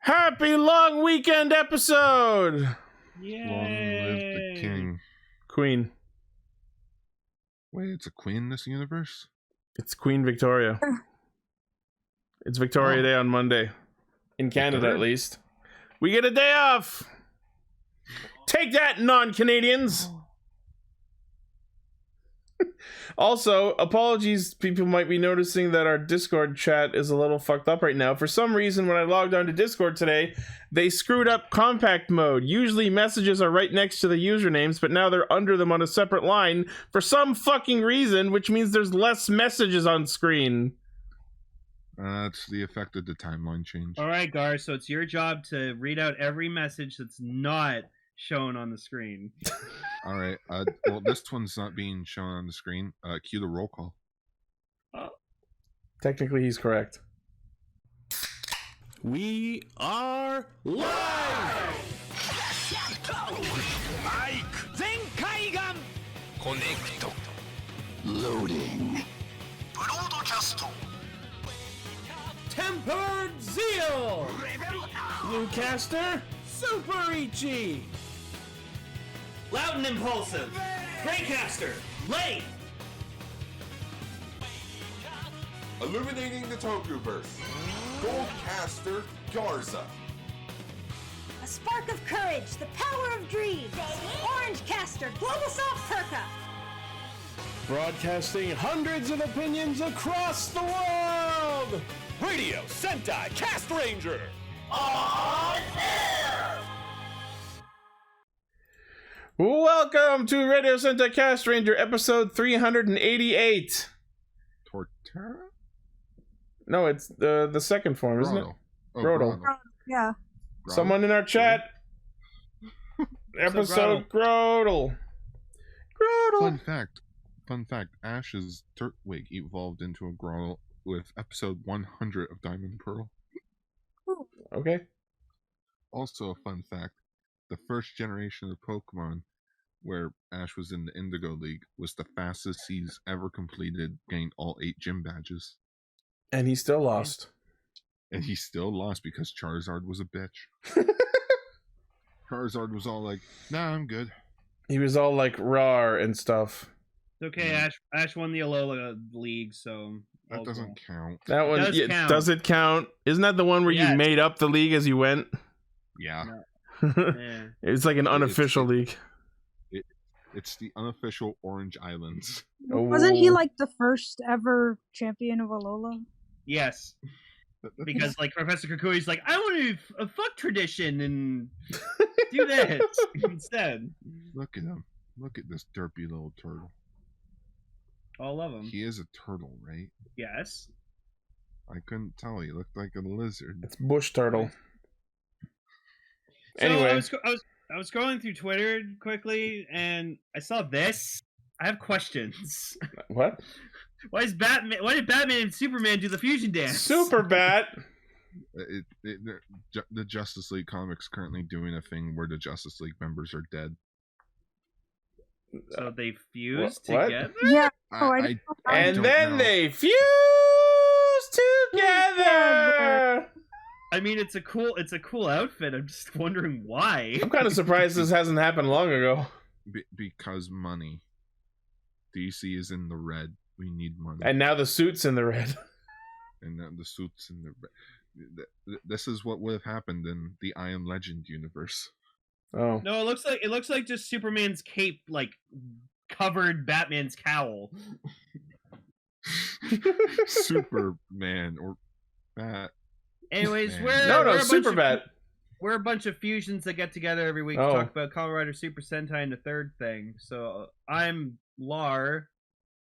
Happy long weekend episode! Yay! Long live the king. Queen. Wait, it's a queen in this universe? It's Queen Victoria. It's Victoria Day on Monday. In Canada, at least. We get a day off! Take that, non-Canadians! Also, apologies, people might be noticing that our Discord chat is a little fucked up right now. For some reason, when I logged on to Discord today, they screwed up compact mode. Usually messages are right next to the usernames, but now they're under them on a separate line for some fucking reason, which means there's less messages on screen. That's the effect of the timeline change. All right, Gar, so it's your job to read out every message that's not shown on the screen. All right. Well, this one's not being shown on the screen. Cue the roll call. Technically, he's correct. We are live! Connect. Loading. Broadcast. Tempered Zeal! Bluecaster, Super Ichi! Loud and Impulsive, Greycaster, Late! Illuminating the Tokuverse, Goldcaster Garza. A spark of courage, the power of dreams. Orange Caster, Global Soft Perka. Broadcasting hundreds of opinions across the world! Radio Sentai Castranger. Welcome to Radio Sentai Castranger, episode 388. Torterra? No, it's the second form, isn't it? Oh, Grodel. Yeah. Someone in our chat. Episode Grodel. Fun fact. Ash's Turtwig evolved into a Grodel with episode 100 of Diamond Pearl. Okay. Also a fun fact, the first generation of Pokemon where Ash was in the Indigo League was the fastest he's ever completed, gained all 8 gym badges. And he still lost. And he still lost because Charizard was a bitch. Charizard was all like, nah, I'm good. He was all like rar and stuff. It's okay, Ash won the Alola League, so... That doesn't count. That one does count. Does it count? Isn't that the one where you made up the league as you went? Yeah. Yeah. It's like an unofficial league. It's the unofficial Orange Islands. Wasn't he like the first ever champion of Alola? Yes. Because, like, Professor Kukui's like, I want to a fuck tradition and do this instead. Look at him. Look at this derpy little turtle. All of them. He is a turtle, right? Yes. I couldn't tell. He looked like a lizard. It's bush turtle. So Anyway. I was scrolling through Twitter quickly, and I saw this. I have questions. What? Why did Batman and Superman do the fusion dance? Super Bat. The Justice League comics currently doing a thing where the Justice League members are dead. So they fused What? together? Yeah. And then they fuse together. I mean, it's a cool outfit. I'm just wondering why. I'm kind of surprised this hasn't happened long ago. Because money. DC is in the red. We need money. And now the suit's in the red. And now the suit's in the red. This is what would have happened in the I Am Legend universe. Oh. No, it looks like just Superman's cape like covered Batman's cowl. Superman or Bat. Anyways, Man. we're Super Bat. We're a bunch of fusions that get together every week to talk about Kamen Rider Super Sentai and the third thing. So I'm Lar.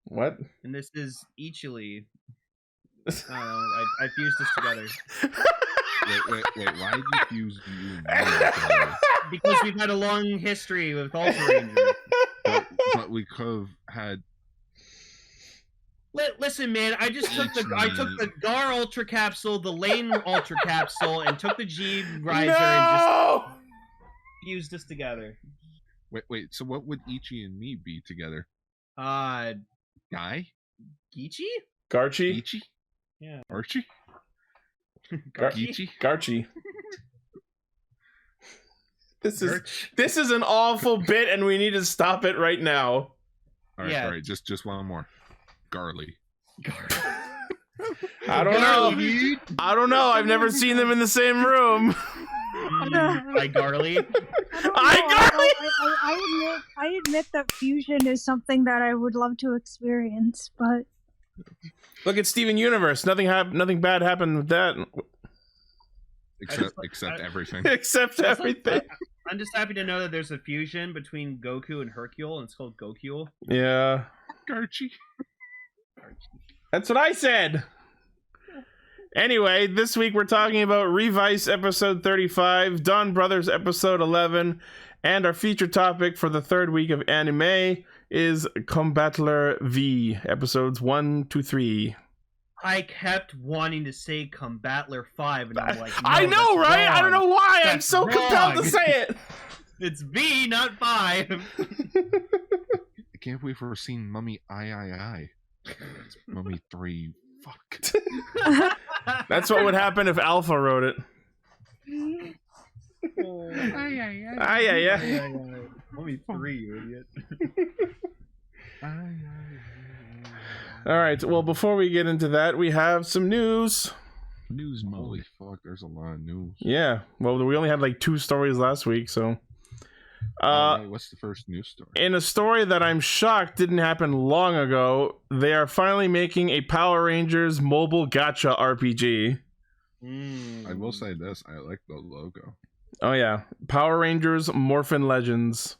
What? And this is Ichili. I fused this together. Wait, why did you fuse you and me together? Because we've had a long history with Ultra Rangers. But we could have had... Listen, man, I took the Gar Ultra Capsule, the Lane Ultra Capsule, and took the G Riser and just fused this together. Wait, so what would Ichi and me be together? Guy? Gichi? Garchi? Ichi? Yeah. Archie? Geechee? Garchi. This is an awful bit, and we need to stop it right now. All right, Yeah. all right. Just one more. Garly. I don't know. I don't know. I've never seen them in the same room. Hi, Garly. I admit that fusion is something that I would love to experience, but Look at Steven Universe. Nothing bad happened with that. Except everything. Except everything. I'm just happy to know that there's a fusion between Goku and Hercule, and it's called Gokule. Yeah. Garchi. That's what I said. Anyway, this week we're talking about Revice episode 35, Donbrothers episode 11, and our feature topic for the third week of anime is Combattler V, episodes 1 to 3. I kept wanting to say Combattler 5, and I'm like, no, I know, that's right? wrong. I don't know why. I'm That's so compelled to wrong. say it. It's V, not 5. I can't wait for seeing Mummy I. It's Mummy 3. Fuck. That's what would happen if Alpha wrote it. Aye. Only 3, you idiot. All right. Well, before we get into that, we have some news. News, holy fuck! There's a lot of news. Yeah. Well, we only had like 2 stories last week, so. Alright, what's the first news story? In a story that I'm shocked didn't happen long ago, they are finally making a Power Rangers mobile gacha RPG. I will say this: I like the logo. Oh yeah, Power Rangers Morphin Legends.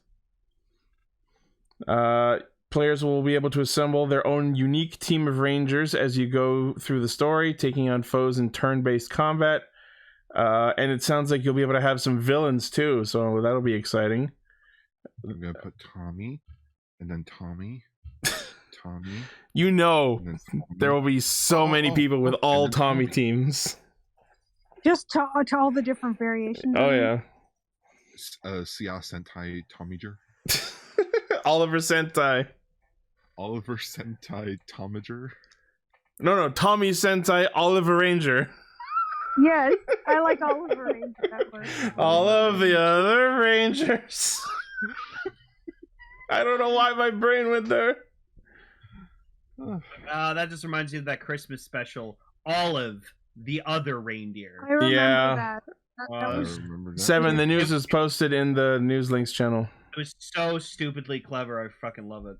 Players will be able to assemble their own unique team of Rangers as you go through the story, taking on foes in turn-based combat. And it sounds like you'll be able to have some villains too, so that'll be exciting. I'm gonna put Tommy, and then Tommy, Tommy. You know, And then Tommy. there will be so many people with all and then Tommy Tommy. teams. just to all the different variations. Oh of it. yeah, Sia Sentai Tomiger. Oliver Sentai. Oliver Sentai Tomiger. No, Tommy Sentai Oliver Ranger. Yes, I like Oliver Ranger. That works. All of the other Rangers. I don't know why my brain went there. That just reminds me of that Christmas special, Olive, the Other Reindeer. I remember Yeah. that. That I was remember that. 7, the news is posted in the news links channel. It was so stupidly clever. I fucking love it.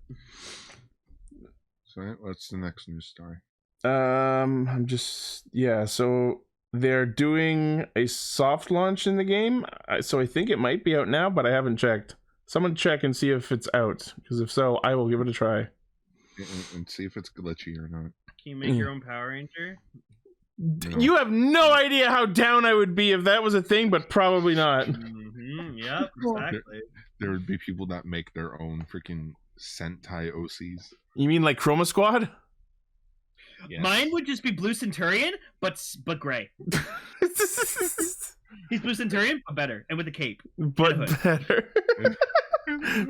So what's the next news story? So they're doing a soft launch in the game, so I think it might be out now, but I haven't checked. Someone check and see if it's out, because if so, I will give it a try. And see if it's glitchy or not. Can you make your own Power Ranger? No. You have no idea how down I would be if that was a thing, but probably not. Yep, Cool. exactly. There would be people that make their own freaking Sentai OCs. You mean like Chroma Squad? Yeah. Mine would just be Blue Centurion, but gray. He's Blue Centurion, but better, and with a cape. But better.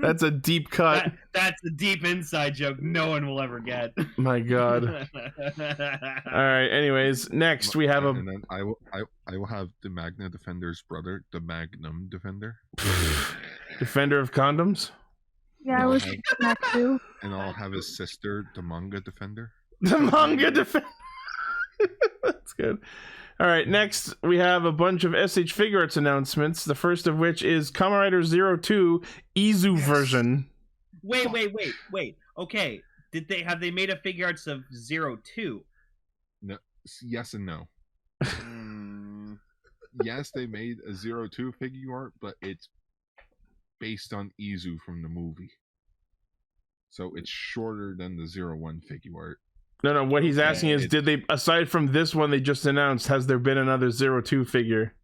That's a deep cut. That's a deep inside joke no one will ever get. My God. All right. Anyways, next we have And then I will have the Magna Defender's brother, the Magnum Defender, Defender of Condoms. Yeah, I was Okay. thinking that too. and I'll have his sister, the Manga Defender. The manga Defender. That's good. All right. Next we have a bunch of SH Figure Arts announcements. The first of which is Kamen Rider 02 Izu version. Wait. Okay, have they made a figure arts of 02? No, yes and no. Yes, they made a 02 figure art, but it's based on Izu from the movie. So it's shorter than the 01 figure art. No. What he's asking is, it- did they, aside from this one they just announced, has there been another 02 figure?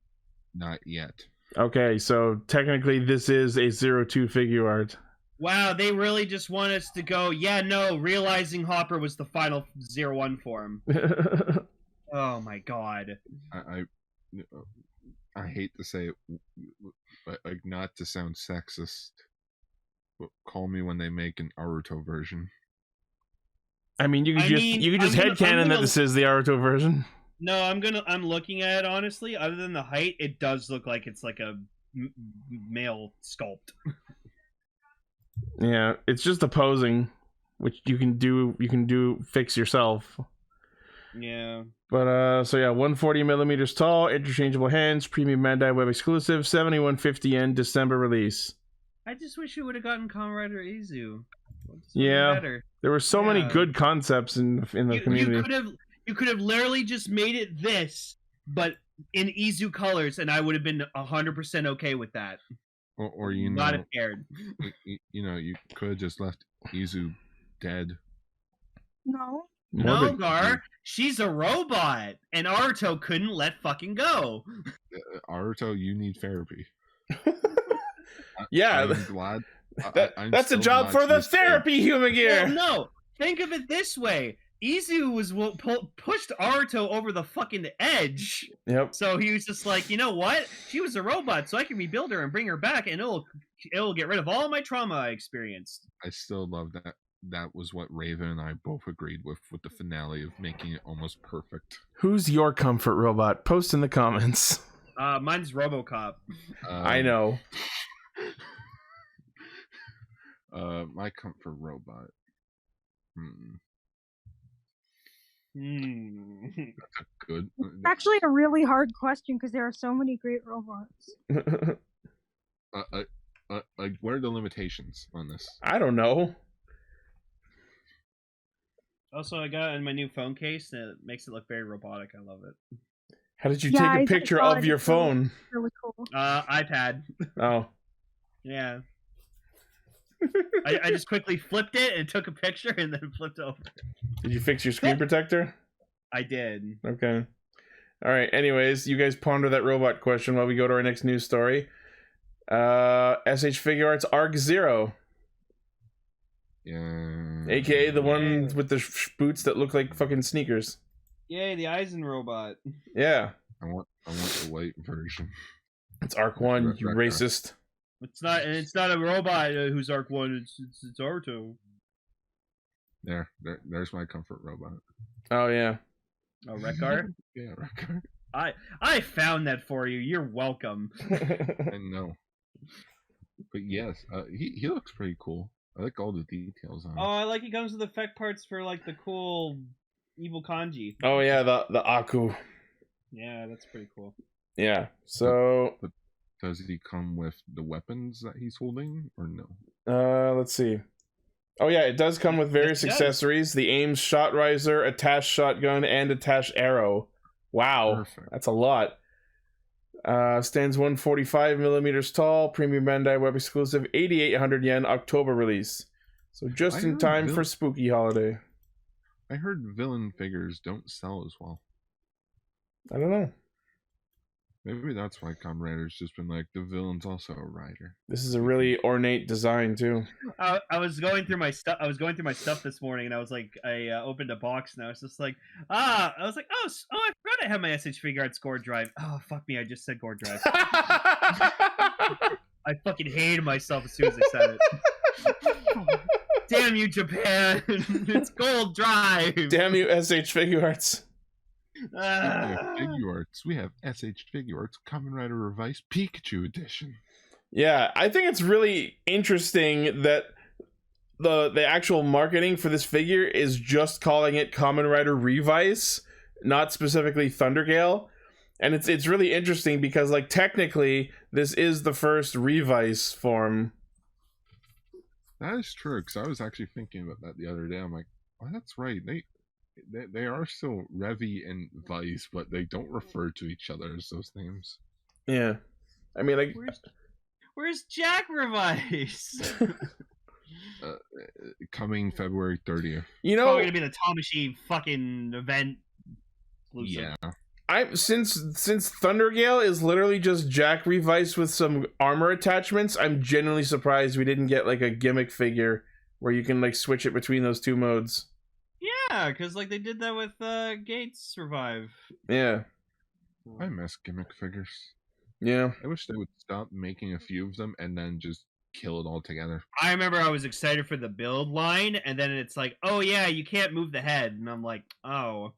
Not yet. Okay, so technically this is a 02 figure art. Wow, they really just want us to go, yeah, no, realizing Hopper was the final 01 form. Oh my god. I hate to say it, but like, not to sound sexist, but call me when they make an Naruto version. I mean, you could just I'm gonna- headcanon that this is the Naruto version. No, I'm looking at it honestly. Other than the height, it does look like it's like a male sculpt. Yeah, it's just the posing, which you can do fix yourself. Yeah. But so yeah, 140 millimeters tall, interchangeable hands, premium Bandai web exclusive, 7150 yen, December release. I just wish we would have gotten Kamen Rider Izu. Yeah, better. There were so many good concepts in the community. You could have literally just made it this, but in Izu colors, and I would have been 100% okay with that. Or you know, not scared. You could have just left Izu dead. No. No, Gar, she's a robot, and Aruto couldn't let fucking go. Aruto, you need therapy. Yeah, I'm glad. That's a job for the therapy human gear. Well, no, think of it this way: Izu was what pushed Aruto over the fucking edge. Yep. So he was just like, you know what? She was a robot, so I can rebuild her and bring her back, and it'll get rid of all my trauma I experienced. I still love that. That was what Raven and I both agreed with the finale of making it almost perfect. Who's your comfort robot? Post in the comments. Mine's RoboCop. I know. My comfort robot. That's a good. It's actually a really hard question because there are so many great robots. Like, what are the limitations on this? I don't know. Also, I got in my new phone case, and it makes it look very robotic. I love it. How did you take a picture of your phone? Really cool. iPad. Oh. Yeah. I just quickly flipped it and took a picture and then flipped over. Did you fix your screen protector? I did. Okay. All right. Anyways, you guys ponder that robot question while we go to our next news story. SH Figure Arts Arc Zero. Yeah. AKA the one with the boots that look like fucking sneakers. Yay, the Eisen robot. Yeah. I want the white version. It's Arc 1, you racist. It's not a robot who's Arc 1, it's Aruto. There's my comfort robot. Oh yeah. Oh, Rekgar? Yeah, Rekgar. I found that for you. You're welcome. I know. But yes, he looks pretty cool. I like all the details on him. Oh, I like he comes with effect parts for like the cool evil kanji. Oh yeah, the Aku. Yeah, that's pretty cool. Yeah. So but does he come with the weapons that he's holding or no? Let's see. Oh yeah, it does come with various accessories. The Ames shot riser, attached shotgun, and attached arrow. Wow. Perfect. That's a lot. Stands 145 millimeters tall, premium Bandai web exclusive, 8,800 yen, October release. So just in time for spooky holiday. I heard villain figures don't sell as well. I don't know. Maybe that's why Kamen Rider's just been like, the villain's also a rider. This is a really ornate design too. I was going through my stuff. I was going through my stuff this morning, and I was like, I opened a box, and I was just like, I was like, oh, I forgot I have my SH Figure Arts Gore Drive. Oh, fuck me, I just said Gore Drive. I fucking hated myself as soon as I said it. Damn you, Japan! It's Gold Drive. Damn you, SH Figure Arts. Figure Arts. We have SH Figure Arts Kamen Rider Revice Pikachu Edition. Yeah, I think it's really interesting that the actual marketing for this figure is just calling it Kamen Rider Revice, not specifically Thundergale. And it's really interesting because, like, technically this is the first Revice form. That is true, because I was actually thinking about that the other day. I'm like, oh, that's right. They are still Revi and Vice, but they don't refer to each other as those names. Yeah. I mean, like... Where's Jack Revice? Coming February 30th. You know... Probably gonna be the Tamashi fucking event. Yeah. Since Thundergale is literally just Jack Revice with some armor attachments, I'm genuinely surprised we didn't get, like, a gimmick figure where you can, like, switch it between those two modes. Yeah, because like they did that with Gates Revive. Yeah. I miss gimmick figures. Yeah. I wish they would stop making a few of them and then just kill it all together. I remember I was excited for the build line, and then it's like, oh yeah, you can't move the head. And I'm like, oh.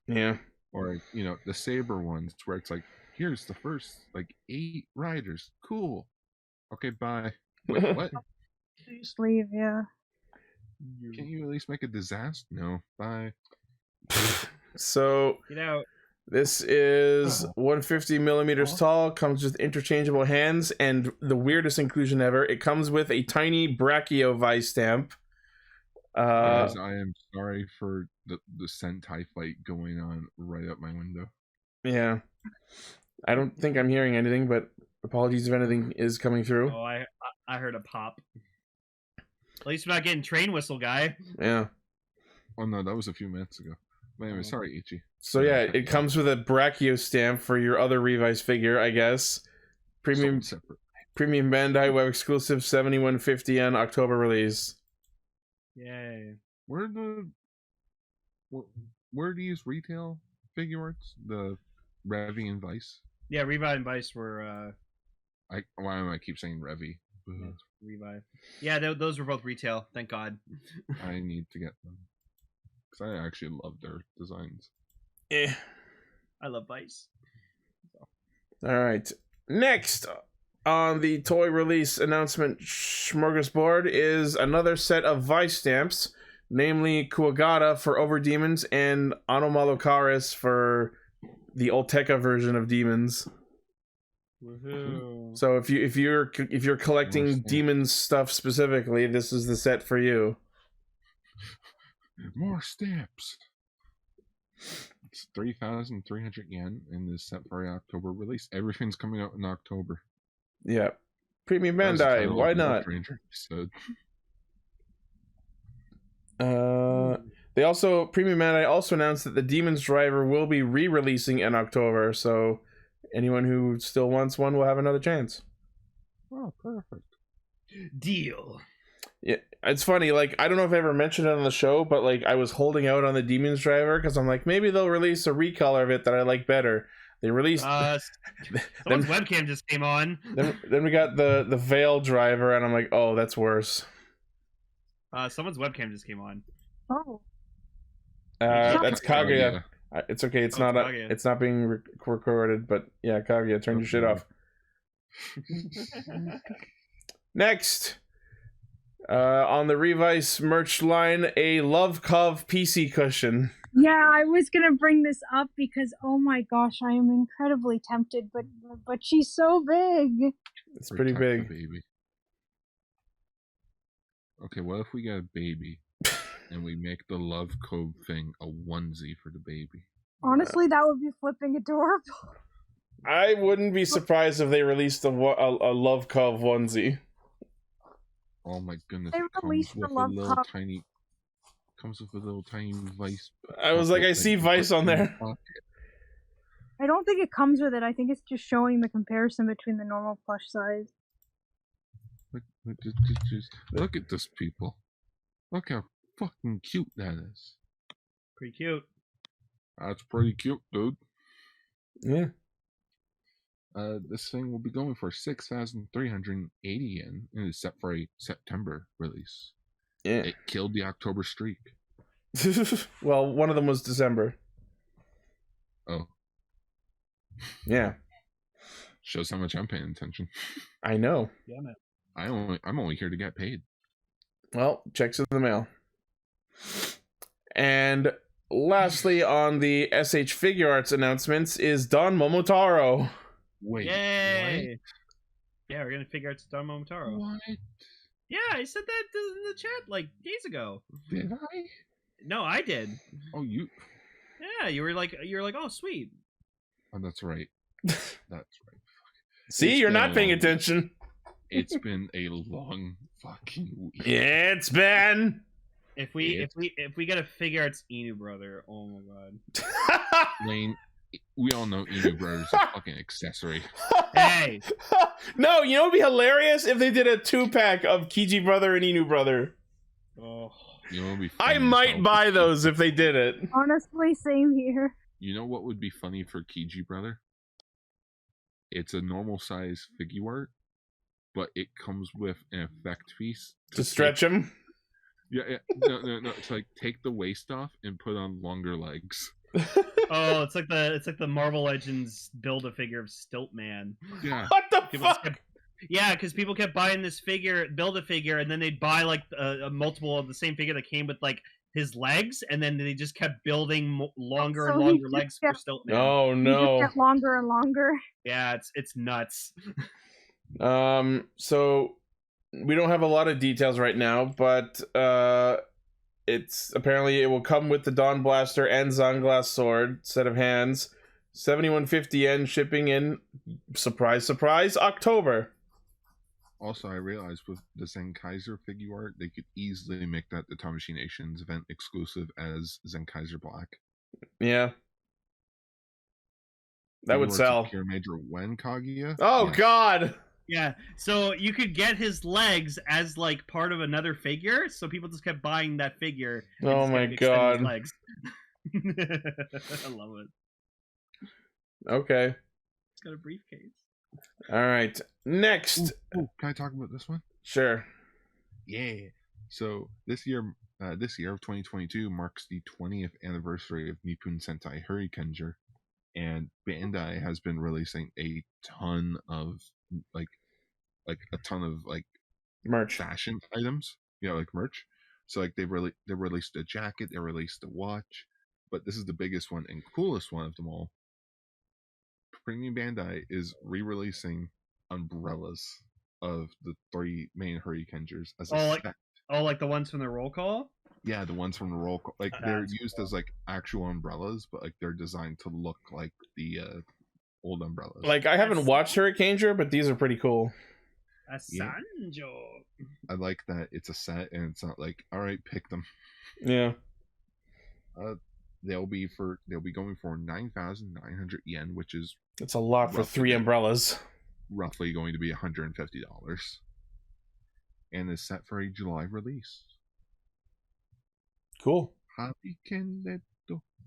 Yeah. Or the Saber ones where it's like, here's the first 8 riders. Cool. Okay, bye. Wait, what? Just leave, yeah. Can't you at least make a disaster? No, bye. So this is 150 millimeters tall, comes with interchangeable hands, and the weirdest inclusion ever, it comes with a tiny Brachio Vice stamp. Guys, I am sorry for the Sentai fight going on right up my window. Yeah. I don't think I'm hearing anything, but apologies if anything is coming through. Oh, I heard a pop. At least we're not getting train whistle, guy. Yeah. Oh no, that was a few minutes ago. But anyway, sorry, Ichi. So yeah, it comes with a Brachio stamp for your other Revice figure, I guess. Premium Bandai web exclusive 7150 yen October release. Yay. Where do these retail figure arts? The Revi and Vice? Yeah, Revive and Vice were why do I keep saying Revi? Yeah, Revive. Yeah, those were both retail, thank God. I need to get them. Because I actually love their designs. I love Vice. Alright. Next on the toy release announcement smorgasbord is another set of Vice stamps, namely Kuwagata for Overdemons and Anomalocaris for the Olteca version of Demons. Woohoo. So if you're collecting Demons stuff specifically, this is the set for you. More stamps. It's 3,300 yen in this set for October release. Everything's coming out in October. Yeah. Premium Bandai, why not? Premium Bandai also announced that the Demon's Driver will be re-releasing in October, so anyone who still wants one will have another chance. Oh, perfect. Deal. Yeah, it's funny, I don't know if I ever mentioned it on the show, but I was holding out on the Demon's Driver because I'm like, maybe they'll release a recolor of it that I like better. They released someone's webcam just came on. Then we got the Veil Driver, and I'm like, oh, that's worse. Someone's webcam just came on. Oh. That's Kaguya. It's okay. It's not. Kaguya. It's not being recorded. But yeah, Kaguya, turn your shit off. Next, on the Revice merch line, a Love Cov PC cushion. Yeah, I was gonna bring this up because oh my gosh, I am incredibly tempted, but she's so big. It's pretty big. Baby. Okay, what if we get a baby and we make the Love Cove thing a onesie for the baby? Honestly, that would be flipping adorable. I wouldn't be surprised if they released a Love Cov onesie. Oh my goodness! They released the Love Cov. Comes with a little tiny Vice. I was like, I see Vice on there. I don't think it comes with it. I think it's just showing the comparison between the normal plush size. Look at this, people. Look how fucking cute that is. Pretty cute. That's pretty cute, dude. Yeah. This thing will be going for 6,380 yen and is set for a September release. Yeah. It killed the October streak. Well, one of them was December. Oh. Yeah. Shows how much I'm paying attention. I know. Yeah, man. I'm only here to get paid. Well, checks in the mail. And lastly, on the SH Figure Arts announcements is Don Momotaro. Wait. Yay! What? Yeah, we're gonna figure out Don Momotaro. What? Yeah, I said that in the chat days ago. Did I? No, I did. Oh, you? Yeah, you were like, oh, sweet. Oh, that's right. That's right. See, you're not paying attention. It's been a long fucking week. Yeah, it's been. If we get a figure arts Inu brother, oh my god. Lane, we all know Inu Brothers is a fucking accessory. Hey! No, you know what would be hilarious if they did a 2-pack of Kiji brother and Inu brother. Oh. You know what would be I might buy those if they did it. Honestly, same here. You know what would be funny for Kiji brother? It's a normal size figure art, but it comes with an effect piece to stretch him. Yeah, no. It's like take the waist off and put on longer legs. Oh, it's like the Marvel Legends Build-A-Figure of Stiltman. Yeah. What the People fuck? Yeah, because people kept buying this figure, Build-A-Figure, and then they'd buy like a multiple of the same figure that came with like his legs, and then they just kept building longer So and he longer just legs get- for Stiltman. Oh You no. just get longer and longer. Yeah, it's nuts. So we don't have a lot of details right now, but it's apparently it will come with the Dawn Blaster and Zanglass sword set of hands. 7150 yen, shipping in surprise October. Also, I realized with the Zenkaiser figure art, they could easily make that the Tamashii Nations event exclusive as Zenkaiser Black. Yeah. That would Figure arts sell. of Pure Major Wen Kaguya. Oh Yes. god. Yeah, so you could get his legs as like part of another figure, so people just kept buying that figure. and Oh just my kept extending his God. legs. I love it. Okay. It's got a briefcase. All right. Next. Oh, can I talk about this one? Sure. Yeah. So this year of 2022 marks the 20th anniversary of Nippon Sentai Hurrikenger, and Bandai has been releasing a ton of like a ton of like Merch. fashion items, like merch. So like they released a jacket, they released a watch, but this is the biggest one and coolest one of them all. Premium Bandai is re-releasing umbrellas of the 3 main Hurrikengers as a set. Like the ones from the roll call? Yeah, the ones from the roll call. Like they're That's used cool. as like actual umbrellas, but like they're designed to look like the old umbrellas. Like I haven't watched Hurricaneger, but these are pretty cool. Yeah. Sanjo. I like that it's a set and it's not like, all right, pick them. Yeah. They'll be going for 9,900 yen, which is It's a lot for roughly 3 umbrellas. roughly going to be $150, and is set for a July release. Cool. Hurrikeneto.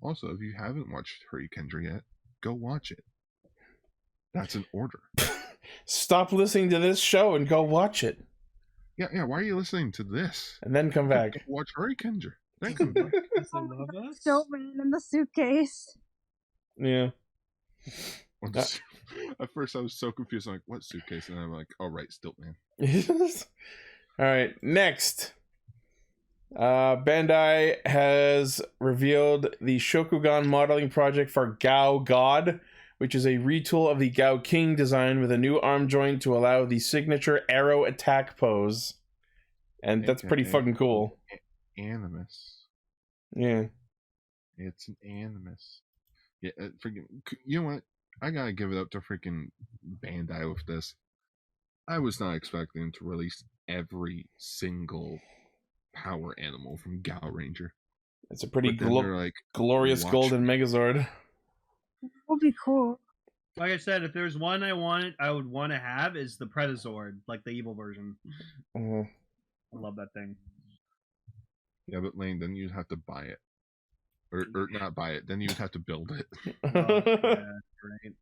Also, if you haven't watched Hurrikenger yet, go watch it. That's an order. Stop listening to this show and go watch it. Yeah. Why are you listening to this? And then come back. Go watch Hurrikenger. Then come back. Stiltman in the suitcase. Yeah. At first, I was so confused. I'm like, what suitcase? And I'm like, oh, right, Stiltman. All right. Next. Bandai has revealed the Shokugan modeling project for Gao God, which is a retool of the Gao King design with a new arm joint to allow the signature arrow attack pose. And that's pretty fucking cool. Animus. Yeah. It's an animus. Yeah, you know what? I gotta give it up to freaking Bandai with this. I was not expecting them to release every single power animal from Gao Ranger. It's a pretty But then they're like, glorious watch golden Megazord. Would be cool. Like I said, if there's one I would want to have is the Predazord, like the evil version. Mhm. I love that thing. Yeah, but Lane, then you'd have to buy it. Or not buy it, then you'd have to build it. Yeah, right.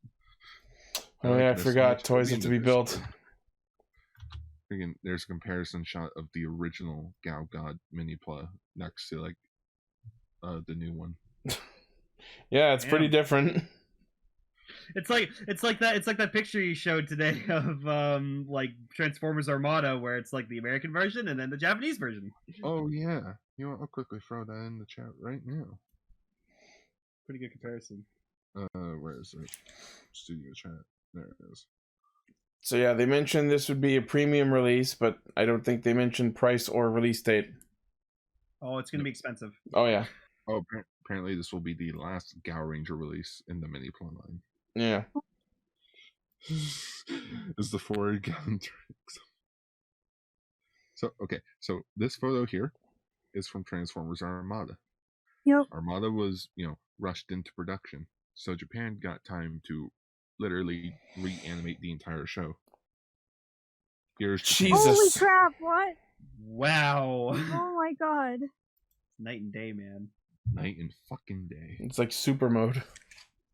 Oh yeah, I This forgot next toys have movie to be in the built. Discord. Freaking, there's a comparison shot of the original Gao God mini pla next to like the new one. Yeah, it's pretty Damn. different. It's like that picture you showed today of like Transformers Armada, where it's like the American version and then the Japanese version. Oh yeah. You know what? I'll quickly throw that in the chat right now. Pretty good comparison. Where is it? Studio chat. There it is. So yeah, they mentioned this would be a premium release, but I don't think they mentioned price or release date. Oh, it's gonna be expensive. Oh yeah. Oh, apparently this will be the last Gao Ranger release in the mini pla line. Yeah. Is the forward gun tricks. So this photo here is from Transformers Armada. Yep. Armada was, rushed into production, so Japan got time to literally reanimate the entire show. Here's Jesus. Holy crap! What? Wow. Oh my god. Night and day, man. Night and fucking day. It's like super mode.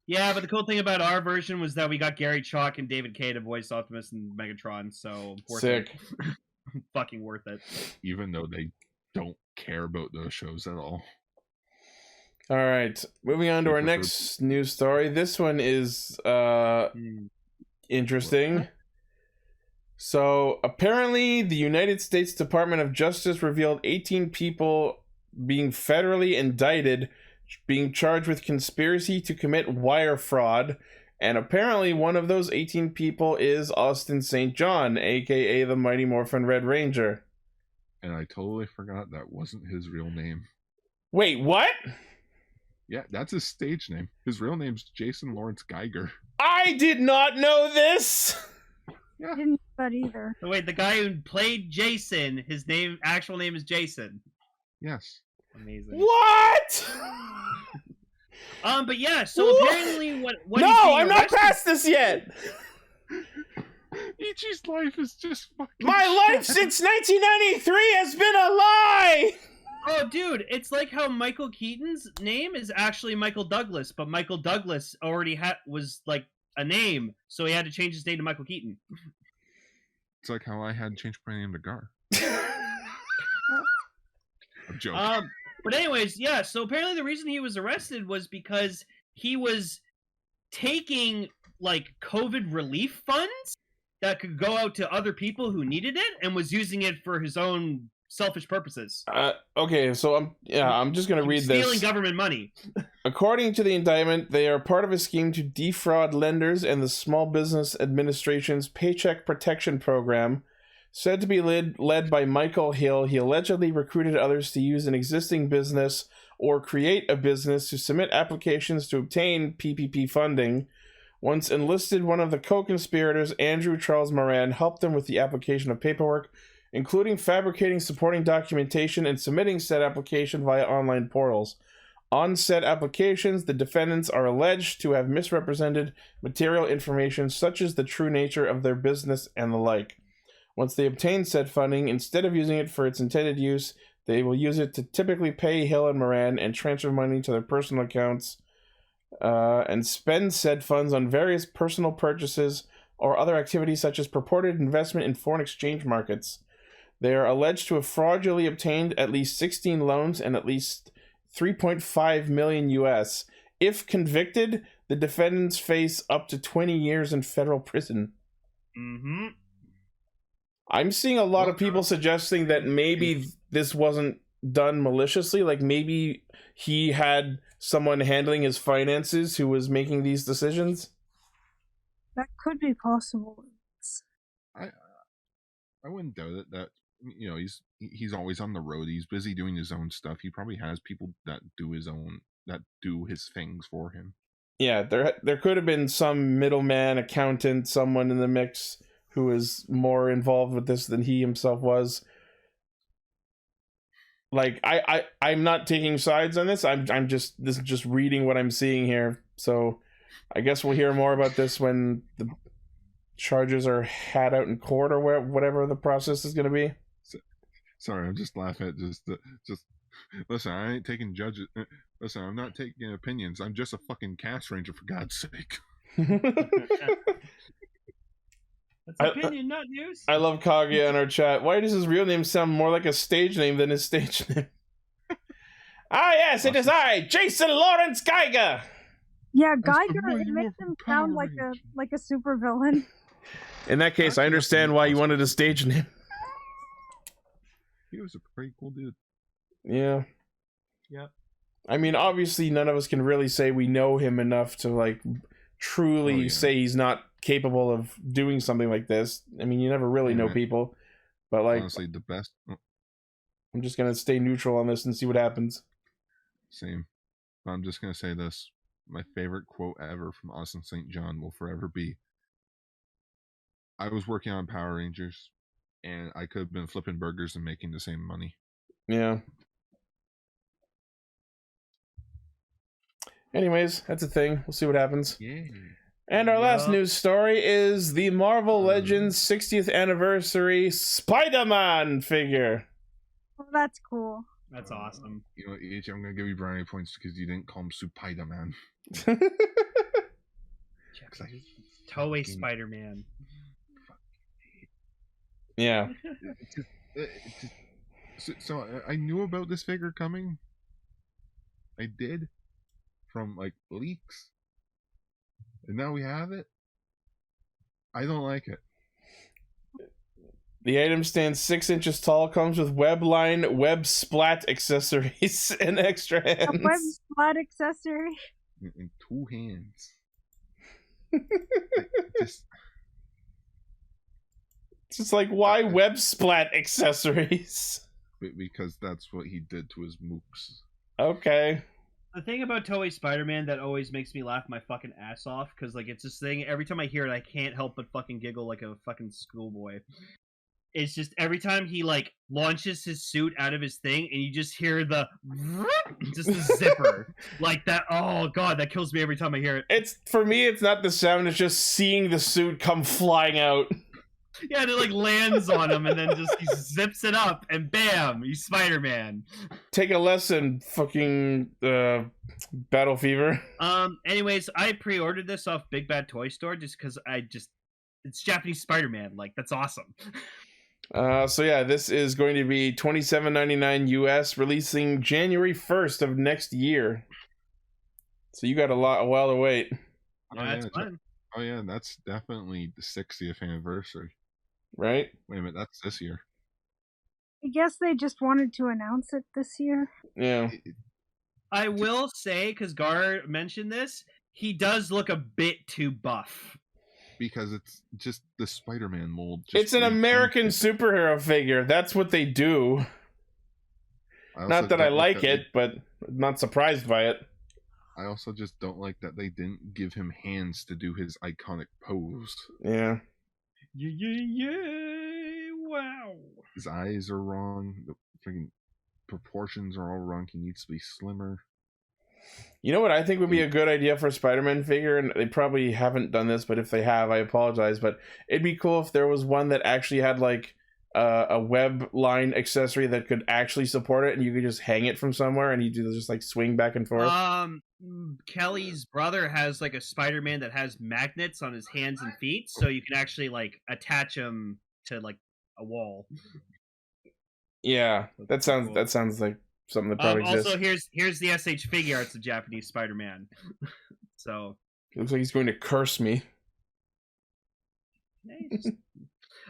Yeah, but the cool thing about our version was that we got Gary Chalk and David Kaye to voice Optimus and Megatron, so worth Sick. it. Fucking worth it. Even though they don't care about those shows at all. All right, moving on to I our prefer- next news story. This one is interesting. So apparently, the United States Department of Justice revealed 18 people being federally indicted, being charged with conspiracy to commit wire fraud. And apparently one of those 18 people is Austin St. John, aka the Mighty Morphin Red Ranger. And I totally forgot that wasn't his real name. Wait, what? Yeah, that's his stage name. His real name's Jason Lawrence Geiger. I did not know this! Yeah. I didn't know that either. Oh, wait, the guy who played Jason, his actual name is Jason. Yes. Amazing. What? But yeah, so What? apparently what he's No, being I'm not arrested- past this yet! Ichi's life is just fucking My life shit. since 1993 has been a lie! Oh, dude, it's like how Michael Keaton's name is actually Michael Douglas, but Michael Douglas already was like a name, so he had to change his name to Michael Keaton. It's like how I had changed my name to Gar. I'm joking. But anyways, yeah, so apparently the reason he was arrested was because he was taking like COVID relief funds that could go out to other people who needed it and was using it for his own selfish purposes. Okay, so I'm just gonna read Stealing this. government money. According to the indictment, they are part of a scheme to defraud lenders and the Small Business Administration's Paycheck Protection Program. Said to be led by Michael Hill, he allegedly recruited others to use an existing business or create a business to submit applications to obtain PPP funding. Once enlisted, one of the co-conspirators, Andrew Charles Moran, helped them with the application of paperwork, including fabricating supporting documentation and submitting said application via online portals. On said applications, the defendants are alleged to have misrepresented material information such as the true nature of their business and the like. Once they obtain said funding, instead of using it for its intended use, they will use it to typically pay Hill and Moran and transfer money to their personal accounts and spend said funds on various personal purchases or other activities such as purported investment in foreign exchange markets. They are alleged to have fraudulently obtained at least 16 loans and at least 3.5 million US. If convicted, the defendants face up to 20 years in federal prison. Mm-hmm. I'm seeing a lot of people suggesting that maybe this wasn't done maliciously. Like maybe he had someone handling his finances who was making these decisions. That could be possible. I wouldn't doubt it. That he's always on the road. He's busy doing his own stuff. He probably has people that do his things for him. Yeah, there could have been some middleman, accountant, someone in the mix who is more involved with this than he himself was. Like I'm not taking sides on this. I'm just reading what I'm seeing here. So I guess we'll hear more about this when the charges are had out in court or whatever the process is going to be. Sorry, I'm just laughing at just listen. I ain't taking judges. Listen, I'm not taking opinions. I'm just a fucking cast ranger, for God's sake. That's opinion, not news. I love Kaguya in our chat. Why does his real name sound more like a stage name than his stage name? Ah, yes, it is I, Jason Lawrence Geiger. Yeah, That's Geiger. the It Mighty makes him Morphin sound Power like a super villain. In that case, I understand why you wanted a stage name. He was a pretty cool dude. Yeah. Yep. I mean, obviously, none of us can really say we know him enough to like truly say he's not capable of doing something like this. I mean, you never really know people, but like, honestly, the best. I'm just gonna stay neutral on this and see what happens. Same. I'm just gonna say this. My favorite quote ever from Austin St. John will forever be, I was working on Power Rangers, and I could have been flipping burgers and making the same money. Yeah. Anyways, that's a thing. We'll see what happens. Yeah. And our last news story is the Marvel Legends 60th anniversary Spider-Man figure. Well, that's cool. That's awesome. You know, H, I'm gonna give you brownie points because you didn't call him Spider-Man. Toei Spider-Man. Yeah. So I knew about this figure coming. I did. from like leaks, and now we have it. I don't like it. The item stands 6 inches tall, comes with web line, web splat accessories, and extra A web hands. splat accessory. In 2 hands. Just It's just like, why web splat accessories? because that's what he did to his mooks. Okay. The thing about Toei Spider-Man that always makes me laugh my fucking ass off, because like it's this thing, every time I hear it I can't help but fucking giggle like a fucking schoolboy. It's just every time he like launches his suit out of his thing and you just hear the just the zipper. Like that. Oh god, that kills me every time I hear it. It's, for me, it's not the sound, it's just seeing the suit come flying out. Yeah, and it like lands on him and then just he zips it up and bam, he's Spider-Man. Take a lesson, fucking Battle Fever. Anyways, I pre-ordered this off Big Bad Toy Store just because it's Japanese Spider-Man. Like, that's awesome. So yeah, this is going to be $27.99 US, releasing January 1st of next year. So you got a while to wait. Yeah, that's fun. Oh yeah, that's definitely the 60th anniversary. Right? Wait a minute, that's this year. I guess they just wanted to announce it this year. Yeah. I will say, because Gar mentioned this, he does look a bit too buff. Because it's just the Spider-Man mold. It's an American superhero figure. That's what they do. Not that I like it, but I'm not surprised by it. I also just don't like that they didn't give him hands to do his iconic pose. Yeah. Yeah, wow. His eyes are wrong. The freaking proportions are all wrong. He needs to be slimmer. You know what I think would be a good idea for a Spider-Man figure, and they probably haven't done this, but if they have, I apologize, but it'd be cool if there was one that actually had like a web line accessory that could actually support it, and you could just hang it from somewhere and you just like swing back and forth. Kelly's brother has like a Spider-Man that has magnets on his hands and feet, so you can actually like attach them to like a wall. Yeah, that sounds like something that probably exists. Also, here's the SH figure arts of Japanese Spider-Man. So it looks like he's going to curse me.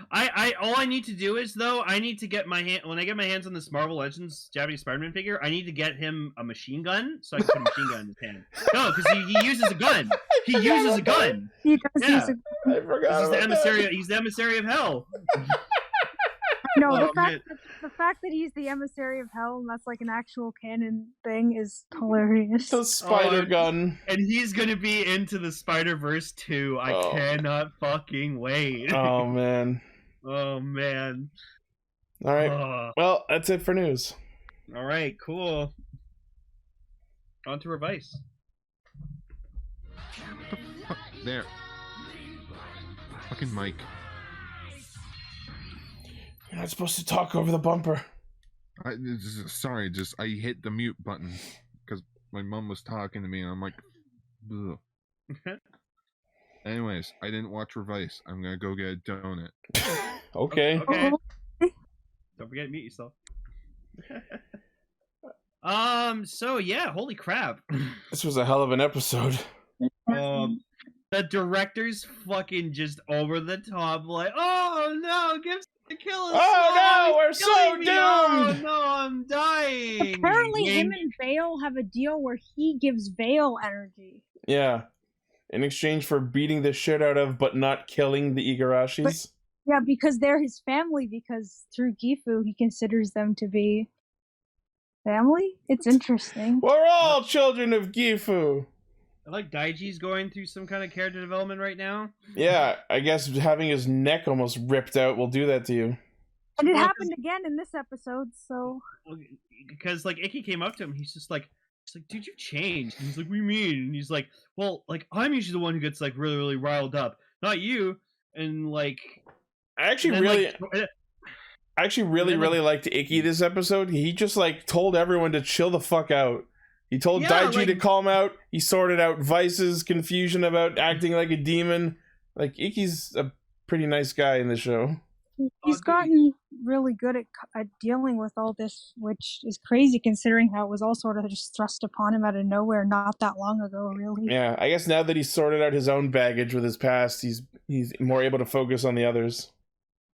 I all I need to do is though I need to get when I get my hands on this Marvel Legends Japanese Spider-Man figure, I need to get him a machine gun so I can put a machine gun in his hand. No, because he uses a gun. He uses a gun. He does use a I forgot. He's the emissary. He's the emissary of hell. No, Oh, the fact that he's the emissary of hell and that's like an actual canon thing is hilarious. The spider gun. And he's gonna be into the Spider-Verse too. I cannot fucking wait. Oh man. Oh man. All right. Well, that's it for news. All right. Cool. On to Revice. There. Fucking Mike. You're not supposed to talk over the bumper. Sorry, I hit the mute button because my mom was talking to me and I'm like, ugh. Anyways, I didn't watch Revice. I'm gonna go get a donut. Okay. Okay. Don't forget to mute yourself. So yeah, holy crap. This was a hell of an episode. The director's fucking just over the top, like, oh no, give the kill us. Oh no, we're so me. doomed. Oh no, I'm dying. Apparently him and Vale have a deal where he gives Vale energy. Yeah. In exchange for beating the shit out of but not killing the Igarashis. Yeah, because they're his family, because through Gifu he considers them to be family? It's interesting. We're all children of Gifu. I like Daiji's going through some kind of character development right now. Yeah, I guess having his neck almost ripped out will do that to you. And it happened again in this episode, so... Because, like, Icky came up to him, he's like, dude, you've changed. And he's like, what do you mean? And he's like, well, like, I'm usually the one who gets, like, really, really riled up. Not you. And, like... I actually really liked Icky this episode. He just, like, told everyone to chill the fuck out. He told Daiji to calm out. He sorted out Vice's confusion about acting like a demon. Like, Icky's a pretty nice guy in the show. He's gotten really good at dealing with all this, which is crazy considering how it was all sort of just thrust upon him out of nowhere not that long ago, really. Yeah, I guess now that he's sorted out his own baggage with his past, he's more able to focus on the others.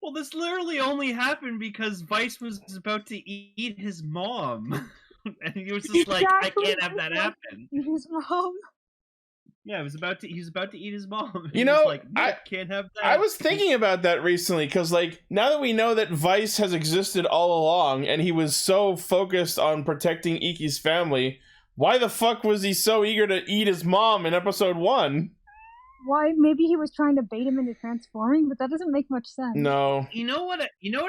Well, this literally only happened because Vice was about to eat his mom. And he was just like, I can't have that happen. His mom? Yeah, he was about to eat his mom. You know, like, I can't have that. I was thinking about that recently, because, like, now that we know that Vice has existed all along, and he was so focused on protecting Iki's family, why the fuck was he so eager to eat his mom in episode 1? Why? Maybe he was trying to bait him into transforming, but that doesn't make much sense. No. You know what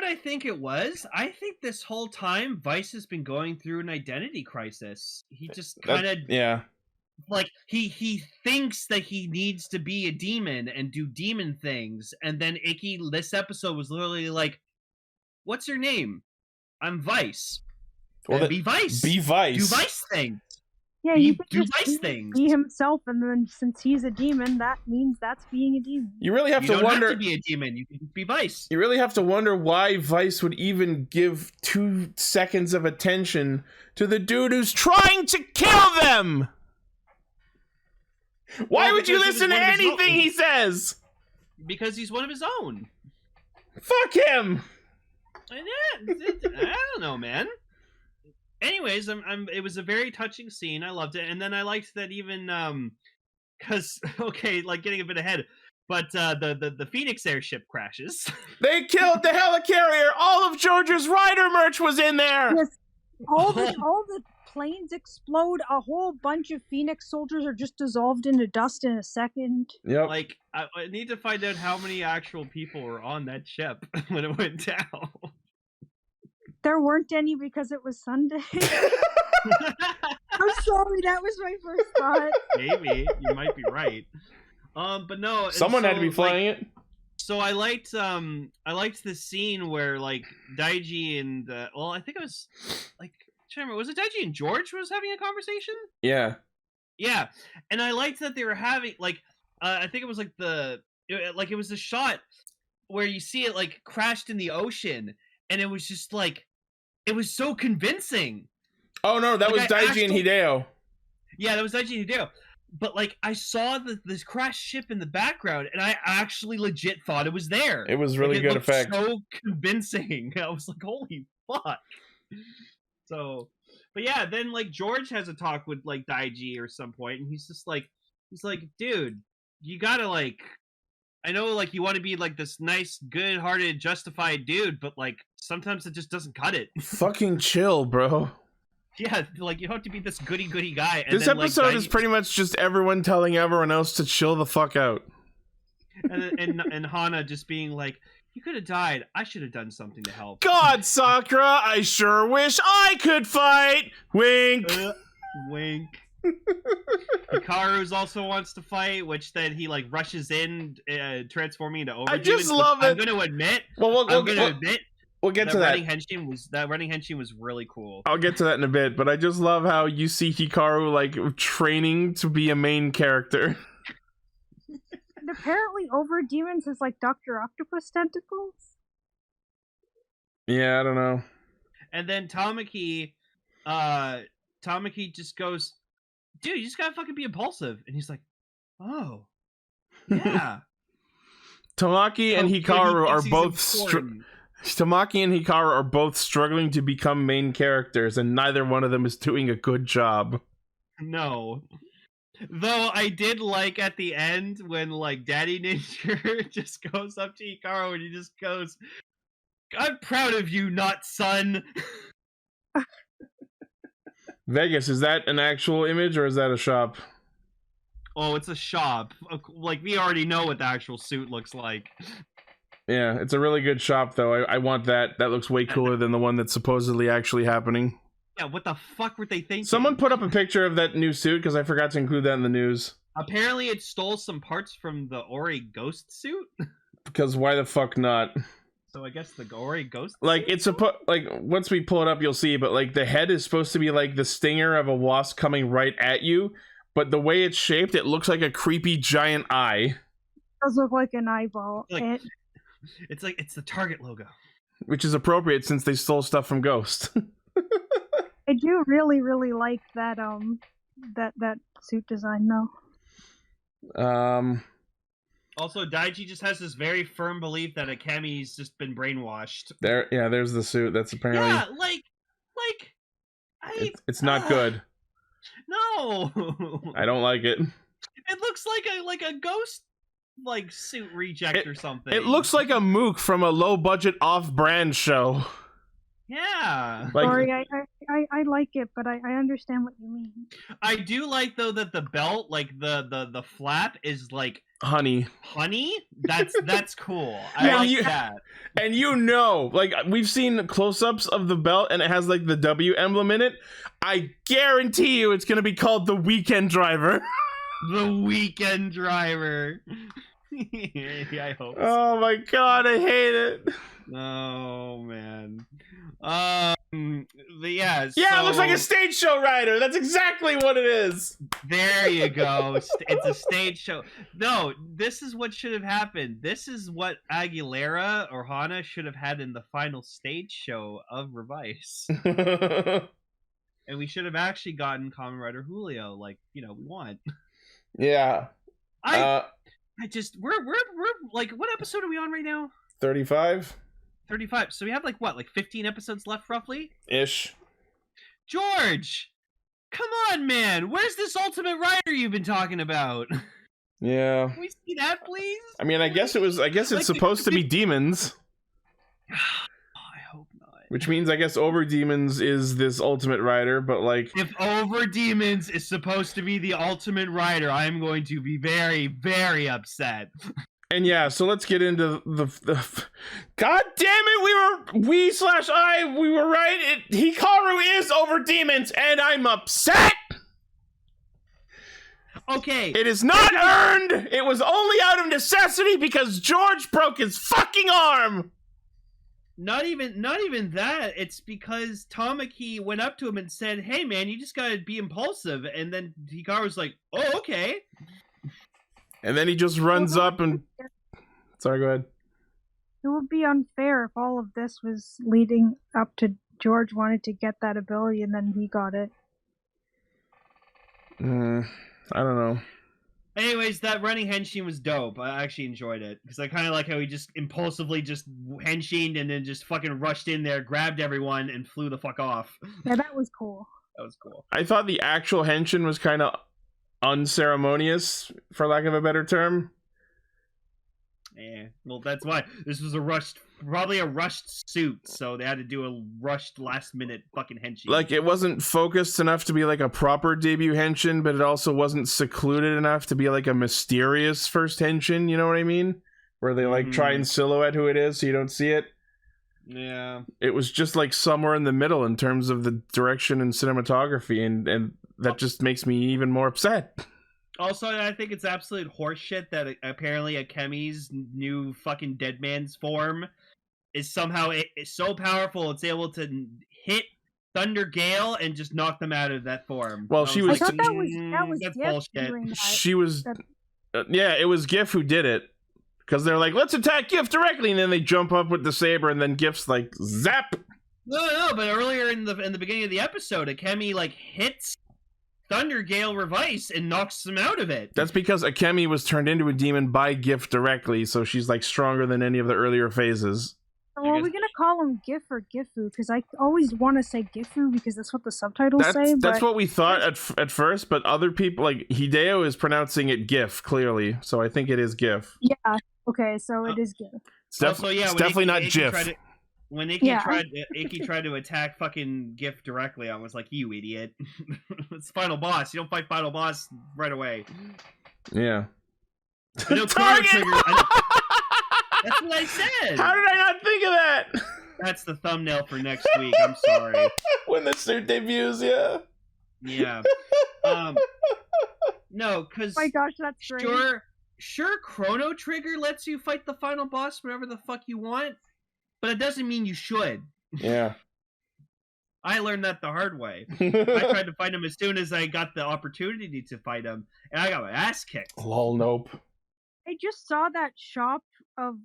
I think it was? I think this whole time Vice has been going through an identity crisis. He just kind of like he thinks that he needs to be a demon and do demon things, and then Iki this episode was literally like, "What's your name? I'm Vice. Well, be Vice. Be Vice. Do Vice things." Yeah, you could do just Vice things. be himself, and then since he's a demon, that means that's being a demon. You really have You to don't wonder. have to be a demon. You can be Vice. You really have to wonder why Vice would even give 2 seconds of attention to the dude who's trying to kill them. Why would you listen to anything he says? Because he's one of his own. Fuck him. I don't know, man. Anyways, it was a very touching scene. I loved it, and then I liked that even because like getting a bit ahead, but the Phoenix airship crashes. They killed the helicarrier. All of George's Rider merch was in there. Yes, all the planes explode. A whole bunch of Phoenix soldiers are just dissolved into dust in a second. Yep. Like I need to find out how many actual people were on that ship when it went down. There weren't any because it was Sunday. I'm sorry, that was my first thought. Maybe you might be right. But no, someone had to be flying it. So I liked the scene where like Daiji and I think it was like was it Daiji and George was having a conversation? Yeah. Yeah, and I liked that they were having like I think it was like it was a shot where you see it like crashed in the ocean, and it was just like. It was so convincing. Oh no, that was Daiji and Hideo. Yeah, that was Daiji and Hideo. But like, I saw this crashed ship in the background, and I actually legit thought it was there. It was really good effect. So convincing. I was like, holy fuck. So, but yeah, then like George has a talk with like Daiji or some point, and he's like, dude, you gotta like. I know, like, you want to be, like, this nice, good-hearted, justified dude, but, like, sometimes it just doesn't cut it. Fucking chill, bro. Yeah, like, you don't have to be this goody-goody guy. And this then, episode like, is pretty much just everyone telling everyone else to chill the fuck out. And Hana just being like, you could have died. I should have done something to help. God, Sakura, I sure wish I could fight! Wink! Wink. Hikaru's also wants to fight, which then he like rushes in, transforming into Overdemons. I just love it. I'm going to admit. We'll get to that. Running Henshin was really cool. I'll get to that in a bit, but I just love how you see Hikaru like training to be a main character. And apparently, Overdemons is like Dr. Octopus tentacles. Yeah, I don't know. And then Tamaki just goes, dude, you just gotta fucking be impulsive. And he's like, oh, yeah. Tamaki and Hikaru are both Tamaki and Hikaru are both struggling to become main characters, and neither one of them is doing a good job. No. Though I did like at the end when like Daddy Ninja just goes up to Hikaru and he just goes, I'm proud of you, not son. Vegas, is that an actual image or is that a shop? Oh, it's a shop. Like, we already know what the actual suit looks like. Yeah, it's a really good shop, though. I want that. That looks way cooler than the one that's supposedly actually happening. Yeah, what the fuck were they thinking? Someone put up a picture of that new suit, because I forgot to include that in the news. Apparently it stole some parts from the Ori ghost suit. Because why the fuck not? So I guess the Ori ghost like, it's like, once we pull it up, you'll see, but, like, the head is supposed to be, like, the stinger of a wasp coming right at you, but the way it's shaped, it looks like a creepy giant eye. It does look like an eyeball. It's the Target logo. Which is appropriate since they stole stuff from Ghost. I do really, really like that that suit design though. Also, Daiji just has this very firm belief that Akemi's just been brainwashed. There's the suit. That's apparently it's not good. No, I don't like it. It looks like a ghost suit reject or something. It looks like a mook from a low budget off brand show. Yeah. Sorry, I like it, but I understand what you mean. I do like though that the belt, the flap is like honey. That's cool. I like that. And we've seen close-ups of the belt and it has like the W emblem in it. I guarantee you it's gonna be called the Weekend Driver. The Weekend Driver. Yeah, I hope so. Oh my god, I hate it. Oh man. It looks like a stage show rider. That's exactly what it is. There you go. It's a stage show. No, this is what should have happened. This is what Aguilera or Hana should have had in the final stage show of Revice. And we should have actually gotten Kamen Rider Julio, we want. Yeah. I just we're like, what episode are we on right now? 35. 35. So we have 15 episodes left roughly? Ish. George! Come on, man! Where's this Ultimate Rider you've been talking about? Yeah. Can we see that, please? I mean, I guess it's supposed to be demons. I hope not. Which means I guess Over Demons is this Ultimate Rider, but if Over Demons is supposed to be the Ultimate Rider, I'm going to be very, very upset. And yeah, so let's get into the God damn it, we were right. Hikaru is Over Demons, and I'm upset. Okay. It is not earned. It was only out of necessity because George broke his fucking arm. Not even that. It's because Tamaki went up to him and said, "Hey man, you just gotta be impulsive." And then Hikaru's like, "Oh, okay." And then he just runs up and... Sorry, go ahead. It would be unfair if all of this was leading up to George wanted to get that ability and then he got it. I don't know. Anyways, that running henshin was dope. I actually enjoyed it. Because I kind of like how he just impulsively just henshined and then just fucking rushed in there, grabbed everyone, and flew the fuck off. Yeah, that was cool. That was cool. I thought the actual henshin was kind of unceremonious, for lack of a better term. Well, that's why this was probably a rushed suit, so they had to do a rushed last minute fucking henshin. It wasn't focused enough to be a proper debut henshin, but it also wasn't secluded enough to be a mysterious first henshin, you know what I mean? Where they try and silhouette who it is so you don't see it. Yeah. It was just somewhere in the middle in terms of the direction and cinematography, and that just makes me even more upset. Also, I think it's absolute horseshit that apparently Akemi's new fucking dead man's form is somehow it's so powerful it's able to hit Thunder Gale and just knock them out of that form. Well, she was... I thought that was that's Giff bullshit. doing that. She was... it was Giff who did it. Because they're like, let's attack Giff directly, and then they jump up with the saber, and then Giff's zap! No, but earlier in the beginning of the episode, Akemi hits Thunder Gale Revice and knocks them out of it. That's because Akemi was turned into a demon by Giff directly, so she's stronger than any of the earlier phases. Well, are we gonna call him Giff or Gifu? Because I always want to say Gifu because that's what the subtitles say. That's what we thought at first, but other people, Hideo is pronouncing it Giff, clearly, so I think it is Giff. Yeah, okay, so it is Giff. It's definitely not Giff. When Iki tried to attack fucking Giff directly, I was like, "You idiot!" It's Final Boss. You don't fight Final Boss right away. Yeah. No Target! Trigger. That's what I said. How did I not think of that? That's the thumbnail for next week. I'm sorry. When the suit debuts, yeah. Yeah. No, because my gosh, that's great. Sure, Chrono Trigger lets you fight the final boss whenever the fuck you want. But it doesn't mean you should. Yeah. I learned that the hard way. I tried to fight him as soon as I got the opportunity to fight him, and I got my ass kicked. Lol, nope. I just saw that shop of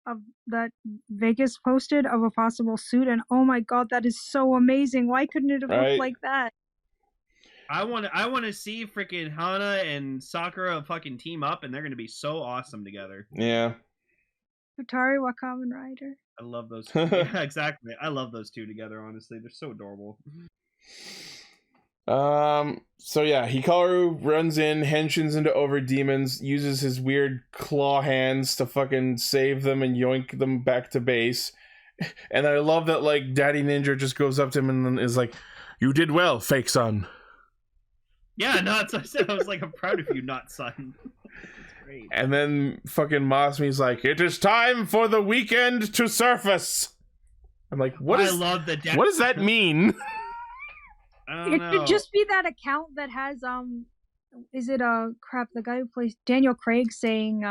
of that Vegas posted of a possible suit, and oh my god, that is so amazing! Why couldn't it have Right. looked like that? I want to see freaking Hana and Sakura fucking team up, and they're gonna be so awesome together. Yeah. Futari wa Kamen Rider. I love those. Yeah, exactly. I love those two together. Honestly, they're so adorable. So yeah, Hikaru runs in, henshins into Overdemons, uses his weird claw hands to fucking save them and yoink them back to base. And I love that, like, Daddy Ninja just goes up to him and is like, "You did well, fake son." Yeah, nuts. I said I was like, I'm proud of you, not son. That's great. And then fucking Masumi's like, "It is time for the weekend to surface." I'm like, what does that mean? I don't It know. could just be that account that has is it crap, the guy who plays Daniel Craig saying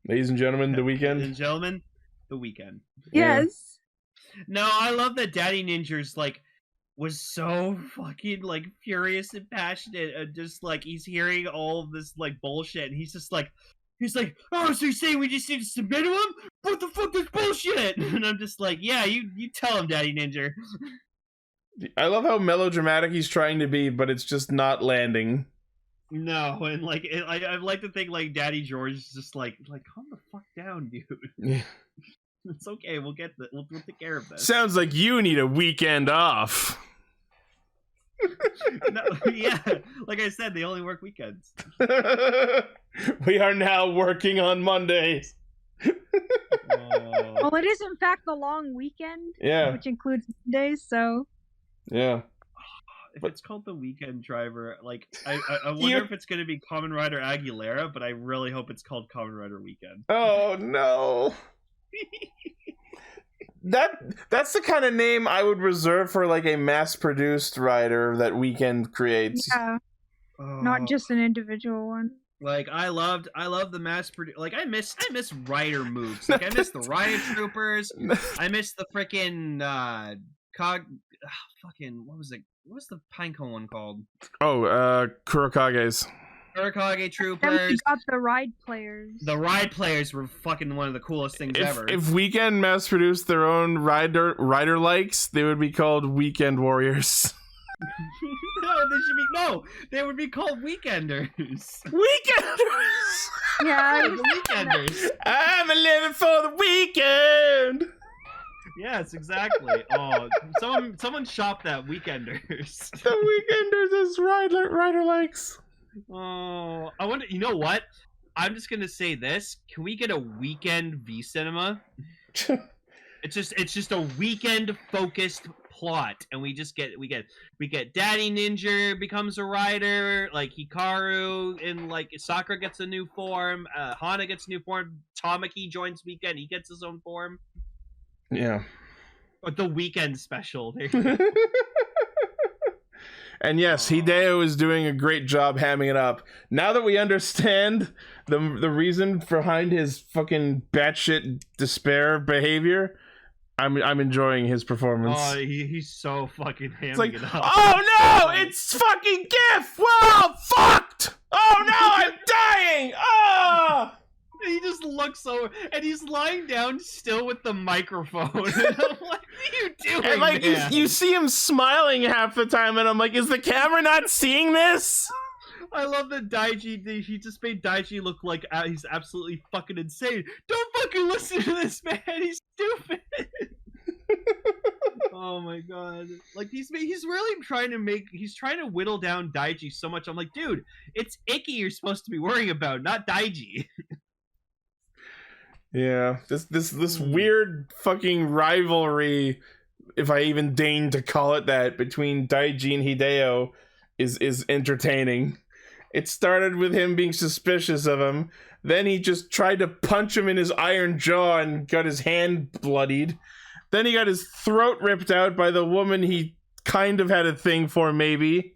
Ladies and gentlemen, the Ladies weekend. and gentlemen, the weekend. Yeah. yes. No, I love that Daddy Ninja's like was so fucking like furious and passionate, and just like he's hearing all of this like bullshit, and he's like, "Oh, so you're saying we just need to submit to him? What the fuck is bullshit?" And I'm just like, "Yeah, you tell him, Daddy Ninja." I love how melodramatic he's trying to be, but it's just not landing. No, and like I like to think like Daddy George is just like calm the fuck down, dude. Yeah. It's okay. We'll take care of this. Sounds like you need a weekend off. No, yeah, like I said, they only work weekends. We are now working on Mondays. Well, it is in fact the long weekend, Yeah. which includes Mondays. So Yeah. If it's called the Weekend Driver, like I wonder if it's gonna be Kamen Rider Aguilera, but I really hope it's called Kamen Rider Weekend. Oh no. That's the kind of name I would reserve for like a mass-produced rider that Weekend creates. yeah, not just an individual one. Like I love the mass produce. Like I miss rider moves. Like I miss the Riot Troopers. I miss the freaking fucking what was it? What was the Pinecone one called? Oh, Kurokage's. Kurokage Then Troopers. we got the ride players. The ride players were fucking one of the coolest things ever. If Weekend mass-produced their own rider likes, they would be called Weekend Warriors. They would be called Weekenders. Weekenders! Yeah, The Weekenders. I'm living for the weekend! Yes, exactly. Oh, someone shop that Weekenders. The Weekenders is rider likes. Oh, I wonder. You know what? I'm just gonna say this. Can we get a Weekend V Cinema? It's just a weekend focused plot, and we get Daddy Ninja becomes a rider, like Hikaru, and like Sakura gets a new form, Hana gets a new form, Tamaki joins Weekend, he gets his own form. Yeah. But the Weekend special. And yes, Hideo is doing a great job hamming it up. Now that we understand the reason behind his fucking batshit despair behavior, I'm enjoying his performance. Oh, he's so fucking hamming It's like, it up. oh no, it's fucking GIF! Whoa, fucked! Oh no, I'm dying! Ah! He just looks so, and he's lying down still with the microphone. And I'm like, what are you doing? And like you see him smiling half the time, and I'm like, is the camera not seeing this? I love that Daiji. He just made Daiji look like he's absolutely fucking insane. Don't fucking listen to this man. He's stupid. Oh my god! Like he's really trying to whittle down Daiji so much. I'm like, dude, it's Icky you're supposed to be worrying about, not Daiji. Yeah, this weird fucking rivalry, if I even deign to call it that, between Daiji and Hideo is entertaining. It started with him being suspicious of him, then he just tried to punch him in his iron jaw and got his hand bloodied. Then he got his throat ripped out by the woman he kind of had a thing for, maybe.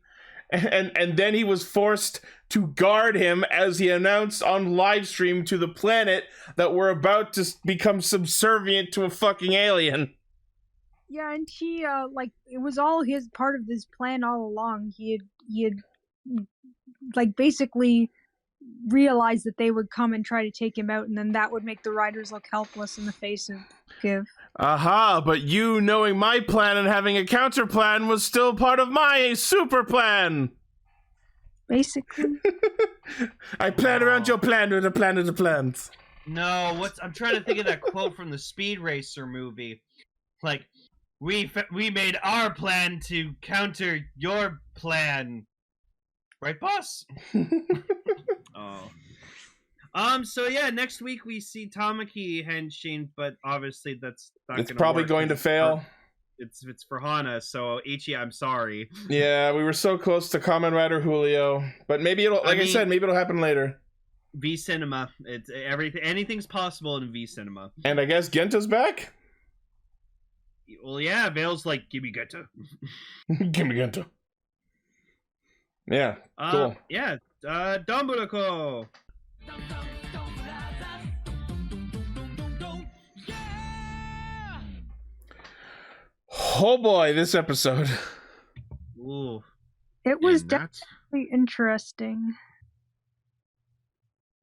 And then he was forced to guard him as he announced on livestream to the planet that we're about to become subservient to a fucking alien. Yeah, and he like it was all his part of his plan all along. He had like basically realize that they would come and try to take him out, and then that would make the riders look helpless in the face of Give. Aha, but you knowing my plan and having a counter plan was still part of my super plan. Basically. I plan around your plan with a plan of the plans. No, I'm trying to think of that quote from the Speed Racer movie. Like, we made our plan to counter your plan. Right, boss? Oh. So yeah, next week we see Tamaki Henshin, but obviously that's not It's gonna probably work. going to fail. It's for Hana, so Ichi, I'm sorry. Yeah, we were so close to Kamen Rider Julio, but maybe it'll, like I said, maybe it'll happen later. V Cinema, it's everything. Anything's possible in V Cinema. And I guess Genta's back. Well, yeah, Vale's like, give me Genta. Give me Genta. Yeah, cool. Yeah, Donbrothers. Oh boy, this episode. Ooh. It was And that's- definitely interesting.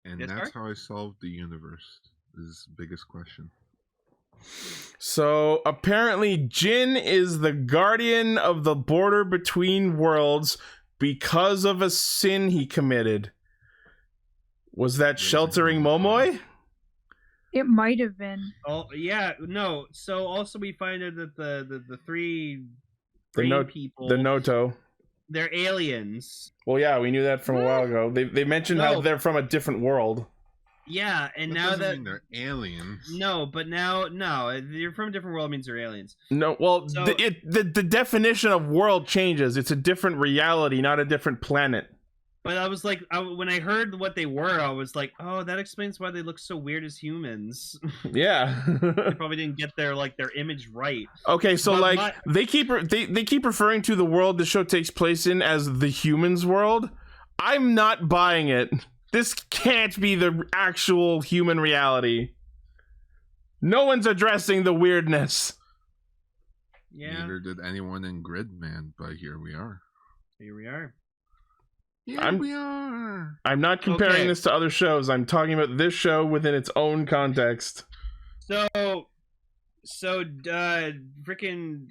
And Yes, that's sir? how I solved the universe. Is the biggest question. So apparently Jin is the guardian of the border between worlds because of a sin he committed. Was that sheltering Momoi? It might have been. Oh yeah, no. So also we find out that the three The brain people, The Noto. they're aliens. Well, yeah, we knew that from a while ago. They mentioned how No. they're from a different world. Yeah, and That now doesn't that mean they're aliens. no, but now no, you're from a different world means they're aliens. No, well, So- the definition of world changes. It's a different reality, not a different planet. But I was like, when I heard what they were, I was like, oh, that explains why they look so weird as humans. Yeah. They probably didn't get their image right. Okay, so But like they keep referring to the world the show takes place in as the humans world. I'm not buying it. This can't be the actual human reality. No one's addressing the weirdness. Yeah, Neither did anyone in Gridman, but here we are. here we are. We are. I'm not comparing Okay. this to other shows. I'm talking about this show within its own context. So freaking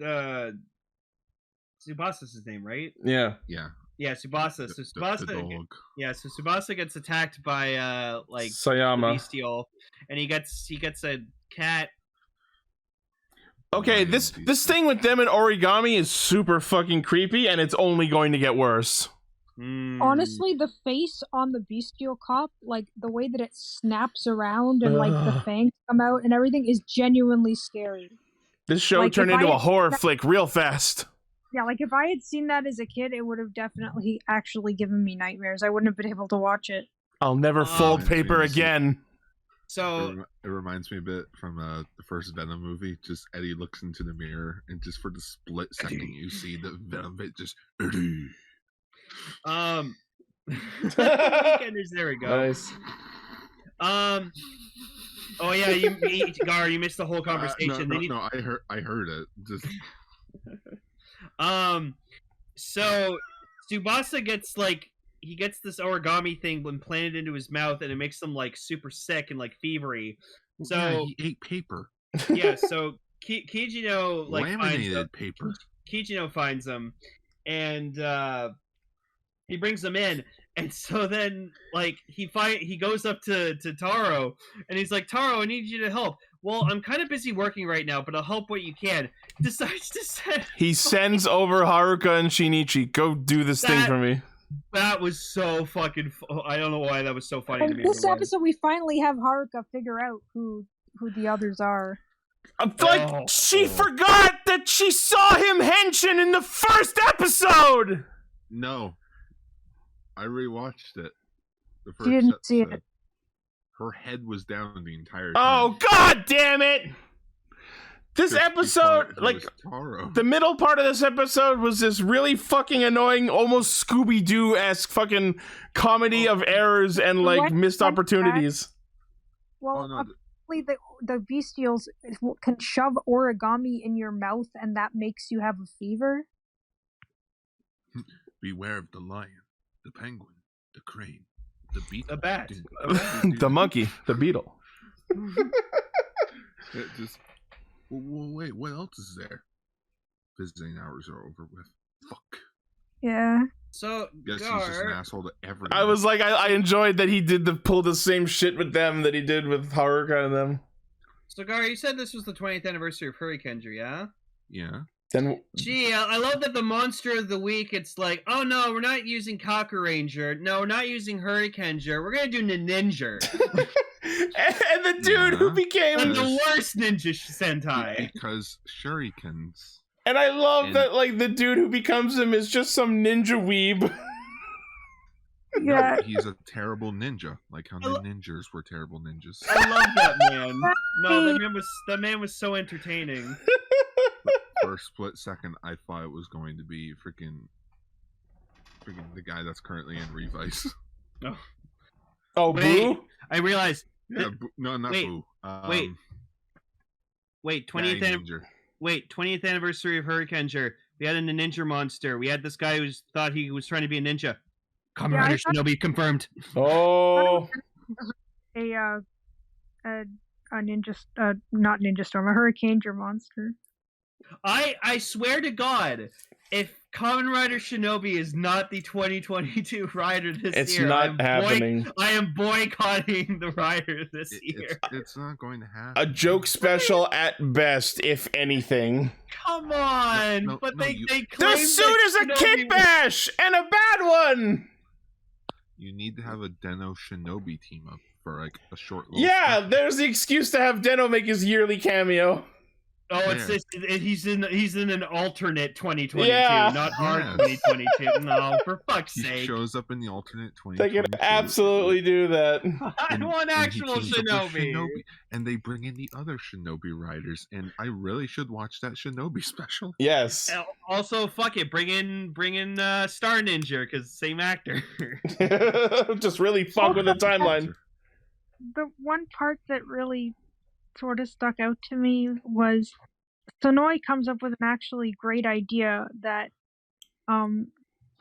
Tsubasa's his name, right? Yeah. Yeah. Yeah, Tsubasa. So Tsubasa, The dog. yeah. So Tsubasa gets attacked by like the Sayama. bestial, and he gets a cat. Okay, this thing with them and origami is super fucking creepy, and it's only going to get worse. Honestly, the face on the bestial cop, like the way that it snaps around and like the fangs come out and everything, is genuinely scary. This show Like, turned if into I a horror flick real fast. Yeah, like if I had seen that as a kid, it would have definitely actually given me nightmares. I wouldn't have been able to watch it. I'll never fold Reminds me paper of again. So It reminds me a bit from the first Venom movie. Just Eddie looks into the mirror, and just for the split second, you see the Venom bit just Eddie. Weekenders, there we go. Nice. Oh yeah, Gar, you missed the whole conversation. No, I heard it. Just So Tsubasa gets he gets this origami thing implanted into his mouth, and it makes him like super sick and like fevery. So yeah, he ate paper, yeah, so Kijino laminated paper. Kijino finds him, and he brings him in. And so then, he goes up to Taro, and he's like, "Taro, I need you to help." Well, I'm kind of busy working right now, but I'll help what you can. Decides to send. He sends over Haruka and Shinichi. Go do this thing for me. That was so fucking. I don't know why that was so funny to In me. this episode, we finally have Haruka figure out who the others are. She forgot that she saw him henshin in the first episode. No, I rewatched it. The first You didn't see episode. it. Her head was down the entire time. Oh, god damn it! This Just episode, because it was Taro. the middle part of this episode was this really fucking annoying, almost Scooby-Doo-esque fucking comedy of errors and, missed opportunities. Well, Oh, no, apparently the bestials can shove origami in your mouth, and that makes you have a fever. Beware of the lion, the penguin, the crane. The beat. A bat. The monkey, the beetle. It just. Wait, what else is there? Visiting hours are over with. Fuck. Yeah. So, Guess he's just an asshole to everyone. I was like, I enjoyed that he did pull the same shit with them that he did with Haruka and them. So Gar, you said this was the 20th anniversary of Hurricaneger, yeah? Yeah. Then Gee, I love that the monster of the week, it's like, oh no, we're not using Kakuranger. No, we're not using Hurricaneger. We're gonna do Ninja. and the dude who became And the worst ninja Sentai. Because shurikens. And I love that, like, the dude who becomes him is just some ninja weeb. Yeah. No, he's a terrible ninja, like how the ninjas were terrible ninjas. I love that man. No, that man was so entertaining. For a split second, I thought it was going to be freaking the guy that's currently in Revice. Oh, Wait, Boo? I realized. Yeah, no, not Wait, Boo. Wait, 20th anniversary of Hurricaneger. We had a ninja monster. We had this guy who thought he was trying to be a ninja. Kamen Rider Shinobi confirmed. Oh. A ninja, not Ninja Storm, a Hurricaneger monster. I swear to God, if Kamen Rider Shinobi is not the 2022 rider this It's year, not happening. I am boycotting the rider this year. It's not going to happen. A joke special at best, if anything. Come on, No, but no, they The claim suit that is a Shinobi kit bash and a bad one. You need to have a Deno Shinobi team up for like a short. Little Yeah, special. there's the excuse to have Deno make his yearly cameo. Oh, it's Yeah. this. He's in an alternate 2022, Yeah. not our Yes. 2022. No, for fuck's He sake. shows up in the alternate 20. They can absolutely do that. I want and he actual teams up with Shinobi. and they bring in the other Shinobi riders, and I really should watch that Shinobi special. Yes. Also, fuck it, bring in Star Ninja because same actor. Just really fuck with the timeline. The one part that really sort of stuck out to me was Sonoi comes up with an actually great idea that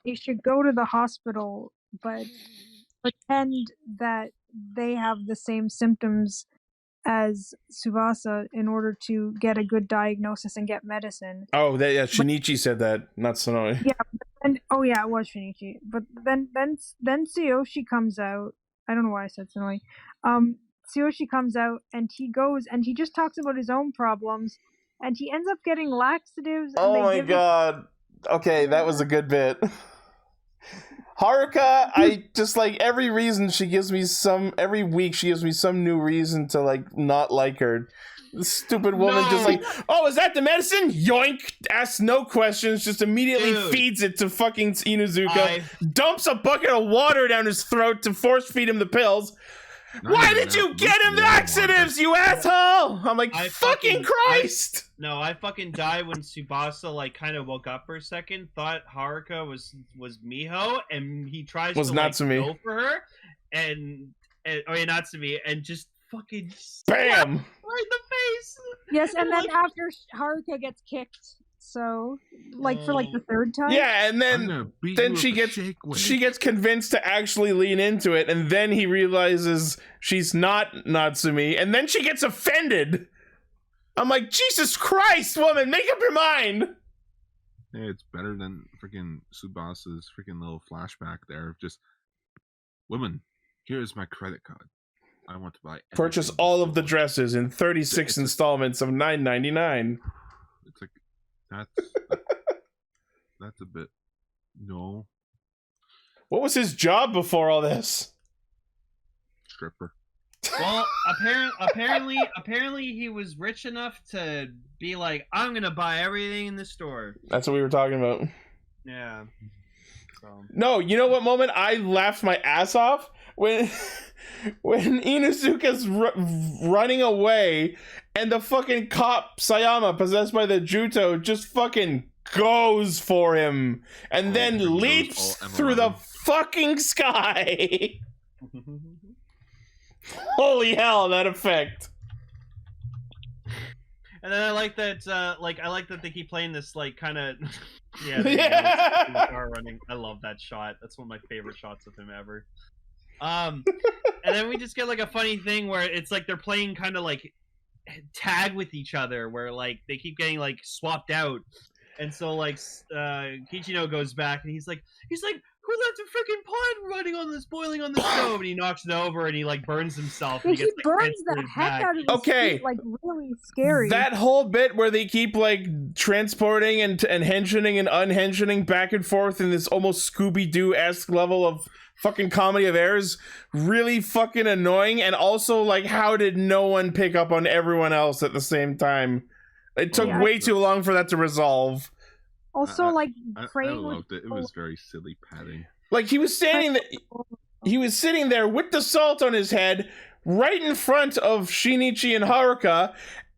they should go to the hospital but pretend that they have the same symptoms as Tsubasa in order to get a good diagnosis and get medicine. Oh, yeah, Shinichi said that, not Sonoi. Yeah, and it was Shinichi. But then Tsuyoshi comes out. I don't know why I said Sonoi. Tsuyoshi comes out and he goes and he just talks about his own problems and he ends up getting laxatives. And Oh they my give god. Okay, that was a good bit. Haruka, I just like every week she gives me some new reason to like not like her. This stupid woman just like, oh, is that the medicine? Yoink! Asks no questions, just immediately feeds it to fucking Inuzuka, dumps a bucket of water down his throat to force feed him the pills. Why did you get him laxatives, you asshole? I'm like, fucking Christ! I fucking died when Tsubasa like kind of woke up for a second, thought Haruka was Miho, and he tries to Natsume. go for her, and Natsume, and just fucking BAM! right in the face. Yes, and then after Haruka gets kicked, so for like the third time. Yeah, and then she gets convinced to actually lean into it, and then he realizes she's not Natsume, and then she gets offended. I'm like, Jesus Christ, woman, make up your mind. Yeah, it's better than freaking Tsubasa's freaking little flashback there of just, woman, here's my credit card. I want to buy Purchase all of the dresses in 36 installments of $9.99. It's like that's a bit no. What was his job before all this? Stripper. Well, apparently he was rich enough to be like, I'm gonna buy everything in the store. That's what we were talking about. Yeah. So. No, you know what moment I laughed my ass off? When Inuzuka's running away and the fucking cop Sayama, possessed by the Juto, just fucking goes for him and then leaps through the fucking sky. Holy hell, that effect. And then I like that they keep playing this like kind of Yeah. car running. I love that shot. That's one of my favorite shots of him ever. And then we just get like a funny thing where it's like they're playing kind of like tag with each other, where like they keep getting like swapped out, and so like Kichino goes back and he's like, who left a freaking pot boiling on the stove? And he knocks it over and he like burns himself. And He gets, like, burns the transported heck back. out of his Okay. feet, like really scary. That whole bit where they keep like transporting and hensioning and unhensioning back and forth in this almost Scooby-Doo-esque level of fucking comedy of errors, really fucking annoying. And also, like, how did no one pick up on everyone else at the same time? It took way too long for that to resolve. Also, like I praying with loved it. It was very silly padding. Like, he was standing there, he was sitting there with the salt on his head, right in front of Shinichi and Haruka,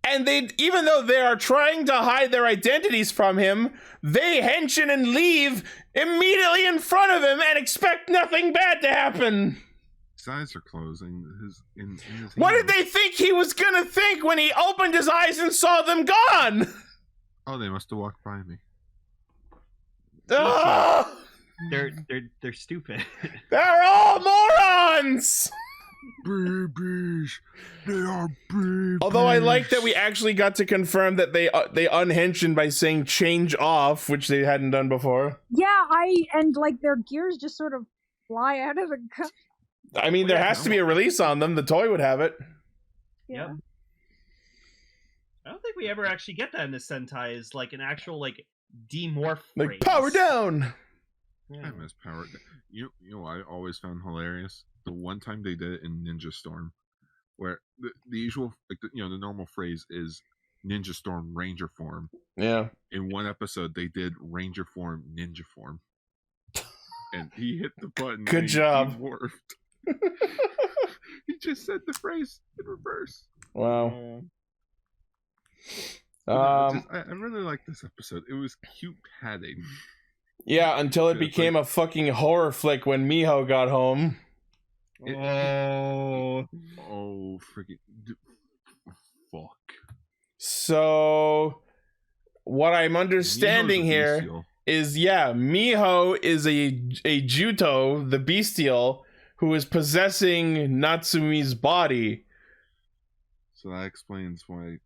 and they, even though they are trying to hide their identities from him, they henshin and leave immediately in front of him and expect nothing bad to happen. His eyes are closing. In his What did hands. they think he was gonna think when he opened his eyes and saw them gone? Oh, they must have walked by me. Ugh! They're stupid. They're all morons! Babies, they are babies. Although I like that we actually got to confirm that they unhenshined by saying change off, which they hadn't done before. Yeah, and like their gears just sort of fly out of the gun. I mean, there has to be a release on them. The toy would have it. Yeah. Yep. I don't think we ever actually get that in the Sentai, is like an actual like demorph Like, phrase. power down! Yeah. I miss power. You know what I always found hilarious? The one time they did it in Ninja Storm, where the usual, like the normal phrase is Ninja Storm Ranger form. Yeah. In one episode, they did Ranger form Ninja form, and he hit the button. Good and he job. demorphed. He just said the phrase in reverse. Wow. I really like this episode. It was cute padding. Yeah, until it It's became a fucking horror flick when Miho got home. Oh. Oh, freaking fuck. So, what I'm understanding Miho's a here bestial. is, yeah, Miho is a Juto, the bestial, who is possessing Natsumi's body. So that explains why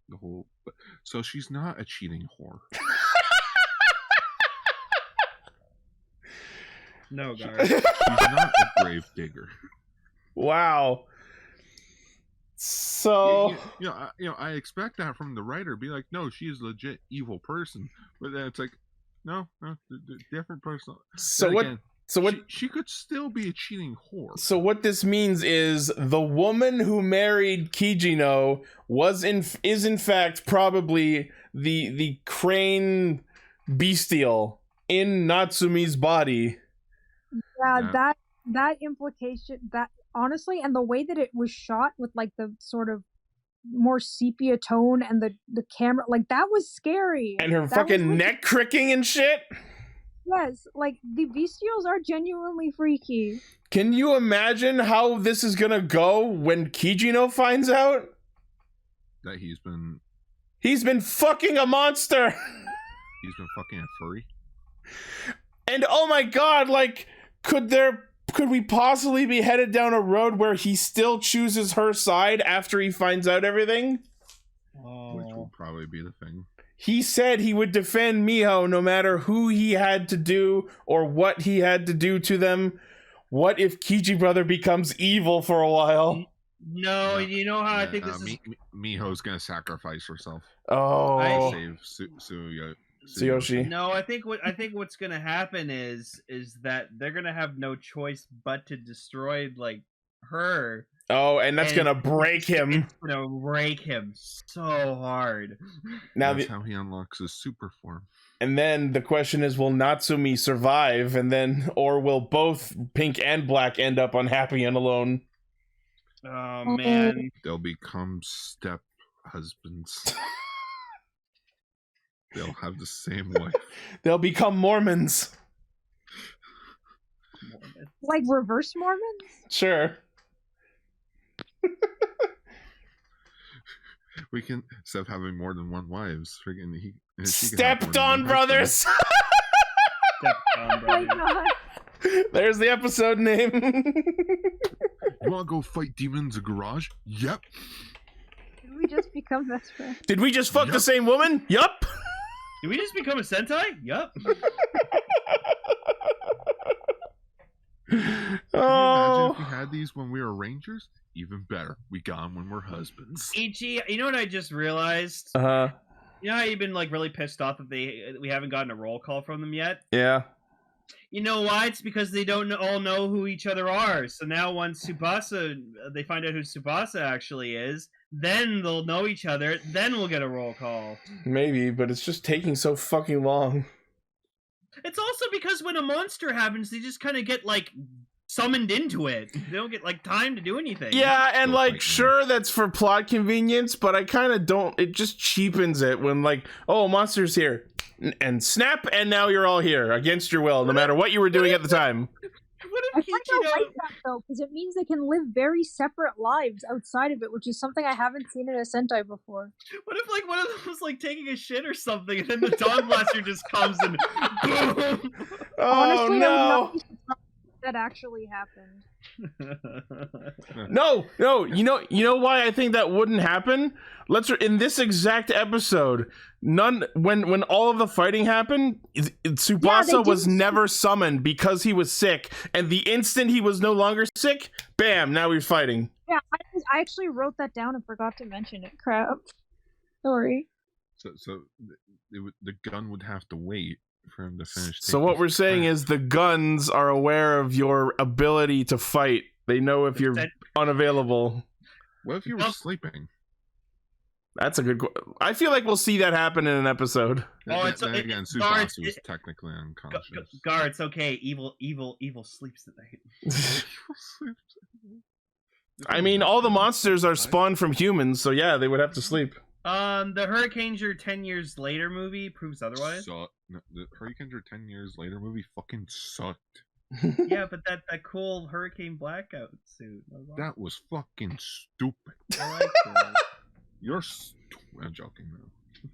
the whole. So she's not a cheating whore. No, Gar. She's not a grave digger. Wow. So, I expect that from the writer. Be like, no, she's a legit evil person. But then it's like, no, different person. so Then what? again, So what? She could still be a cheating whore. So what this means is the woman who married Kijino is in fact probably the crane bestial in Natsumi's body. Yeah, that implication, that honestly, and the way that it was shot with like the sort of more sepia tone and the camera, like that was scary. And her That fucking was really- neck cricking and shit. Yes, like the bestials are genuinely freaky. Can you imagine how this is gonna go when Kijino finds out? That he's been Fucking a monster. fucking a furry. And oh my god, like, could we possibly be headed down a road where he still chooses her side after he finds out everything? Which will probably be the thing. He said he would defend Miho no matter who he had to do or what he had to do to them. What if Kiji brother becomes evil for a while? No, you know how I think this is. Miho's gonna sacrifice herself. Oh, Save Tsuyoshi. No, I think what's gonna happen is that they're gonna have no choice but to destroy like her. Oh, and that's gonna break him. It's gonna break him so hard. Now That's how he unlocks his super form. and then the question is, will Natsumi survive? Or will both Pink and Black end up unhappy and alone? Oh man. They'll become step husbands. They'll have the same wife. They'll become Mormons. Like reverse Mormons? Sure. We can instead of having more than one wives. Friggin' she can have more than one StepDonbrothers. Oh my god. There's the episode name. You want to go fight demons in the garage? Yep. Did we just become best friends? Did we just fuck the same woman? Yup. Did we just become a Sentai? Yup. Can you imagine if we had these when we were Rangers? Even better. We got them when we're husbands. Ichi, you know what I just realized? Uh-huh. You know how you've been like really pissed off that we haven't gotten a roll call from them yet? Yeah. You know why? It's because they don't all know who each other are. So now once they find out who Tsubasa actually is, then they'll know each other. Then we'll get a roll call. Maybe, but it's just taking so fucking long. It's also because when a monster happens, they just kind of get like summoned into it. They don't get like time to do anything. Yeah, and like, sure, that's for plot convenience, but I kind of don't. It just cheapens it when like, oh, monster's here, and snap, and now you're all here against your will, no matter what you were doing at the time. I kind of like that though, because it means they can live very separate lives outside of it, which is something I haven't seen in a Sentai before. What if like one of them was like taking a shit or something, and then the Dawn Blaster just comes and boom? Oh, honestly, no! That actually happened. No, you know why I think that wouldn't happen? In this exact episode, when all of the fighting happened, Tsubasa was never summoned because he was sick, and the instant he was no longer sick, bam, now he's fighting. Yeah, I actually wrote that down and forgot to mention it. Crap. Sorry. So the gun would have to wait for him to finish. So what we're saying is the guns are aware of your ability to fight. They know if you're unavailable. What if you were sleeping? That's a good. I feel like we'll see that happen in an episode. Again, Tsubasa was technically unconscious. Gar, it's okay. Evil sleeps at night. I mean, all the monsters are spawned from humans, so yeah, they would have to sleep. The Hurricaneger 10 years later movie proves otherwise. No, the Hurricaneger 10 years later movie fucking sucked. Yeah, but that cool Hurricane blackout suit. That was fucking stupid. I like that. You're I'm joking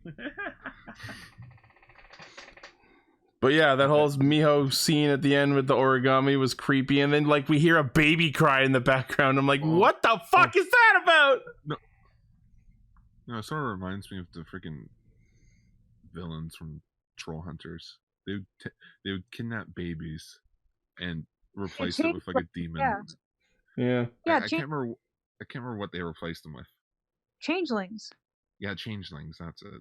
though. But yeah, that whole Miho scene at the end with the origami was creepy, and then like we hear a baby cry in the background. I'm like, what the fuck is that about? No, it sort of reminds me of the freaking villains from Troll Hunters. They would kidnap babies and replace it with like a demon. Yeah. I can't remember what they replaced them with. Changelings. Yeah, changelings. That's it.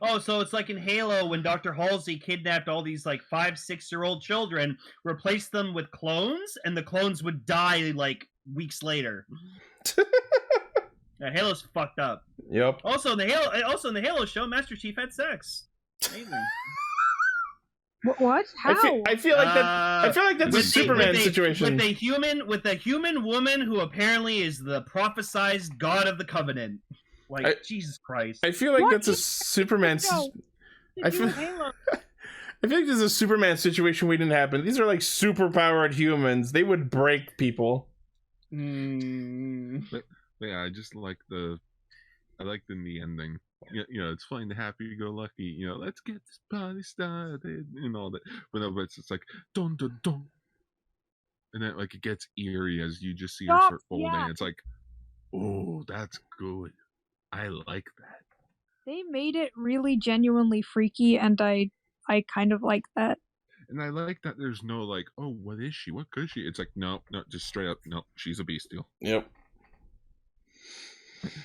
Oh, so it's like in Halo when Dr. Halsey kidnapped all these like 5-6-year-old children, replaced them with clones, and the clones would die like weeks later. Yeah, Halo's fucked up. Yep. Also in the Halo show, Master Chief had sex. Amazing. What? How? I feel like that's a Superman situation. With a human woman who apparently is the prophesized god of the Covenant. Like, Jesus Christ. I feel like that's a Superman. I feel like there's a Superman situation waiting to happen. These are like super powered humans. They would break people. But yeah, I just like the ending. You know, it's fine to happy-go-lucky. You know, let's get this party started and all that. But no, it's like dun dun dun, and then like it gets eerie as you just see her start folding. Yeah. It's like, oh, that's good. I like that. They made it really genuinely freaky, and I kind of like that. And I like that there's no like, oh, what is she? What could she? It's like, no, just straight up, no, she's a bestial. Yep.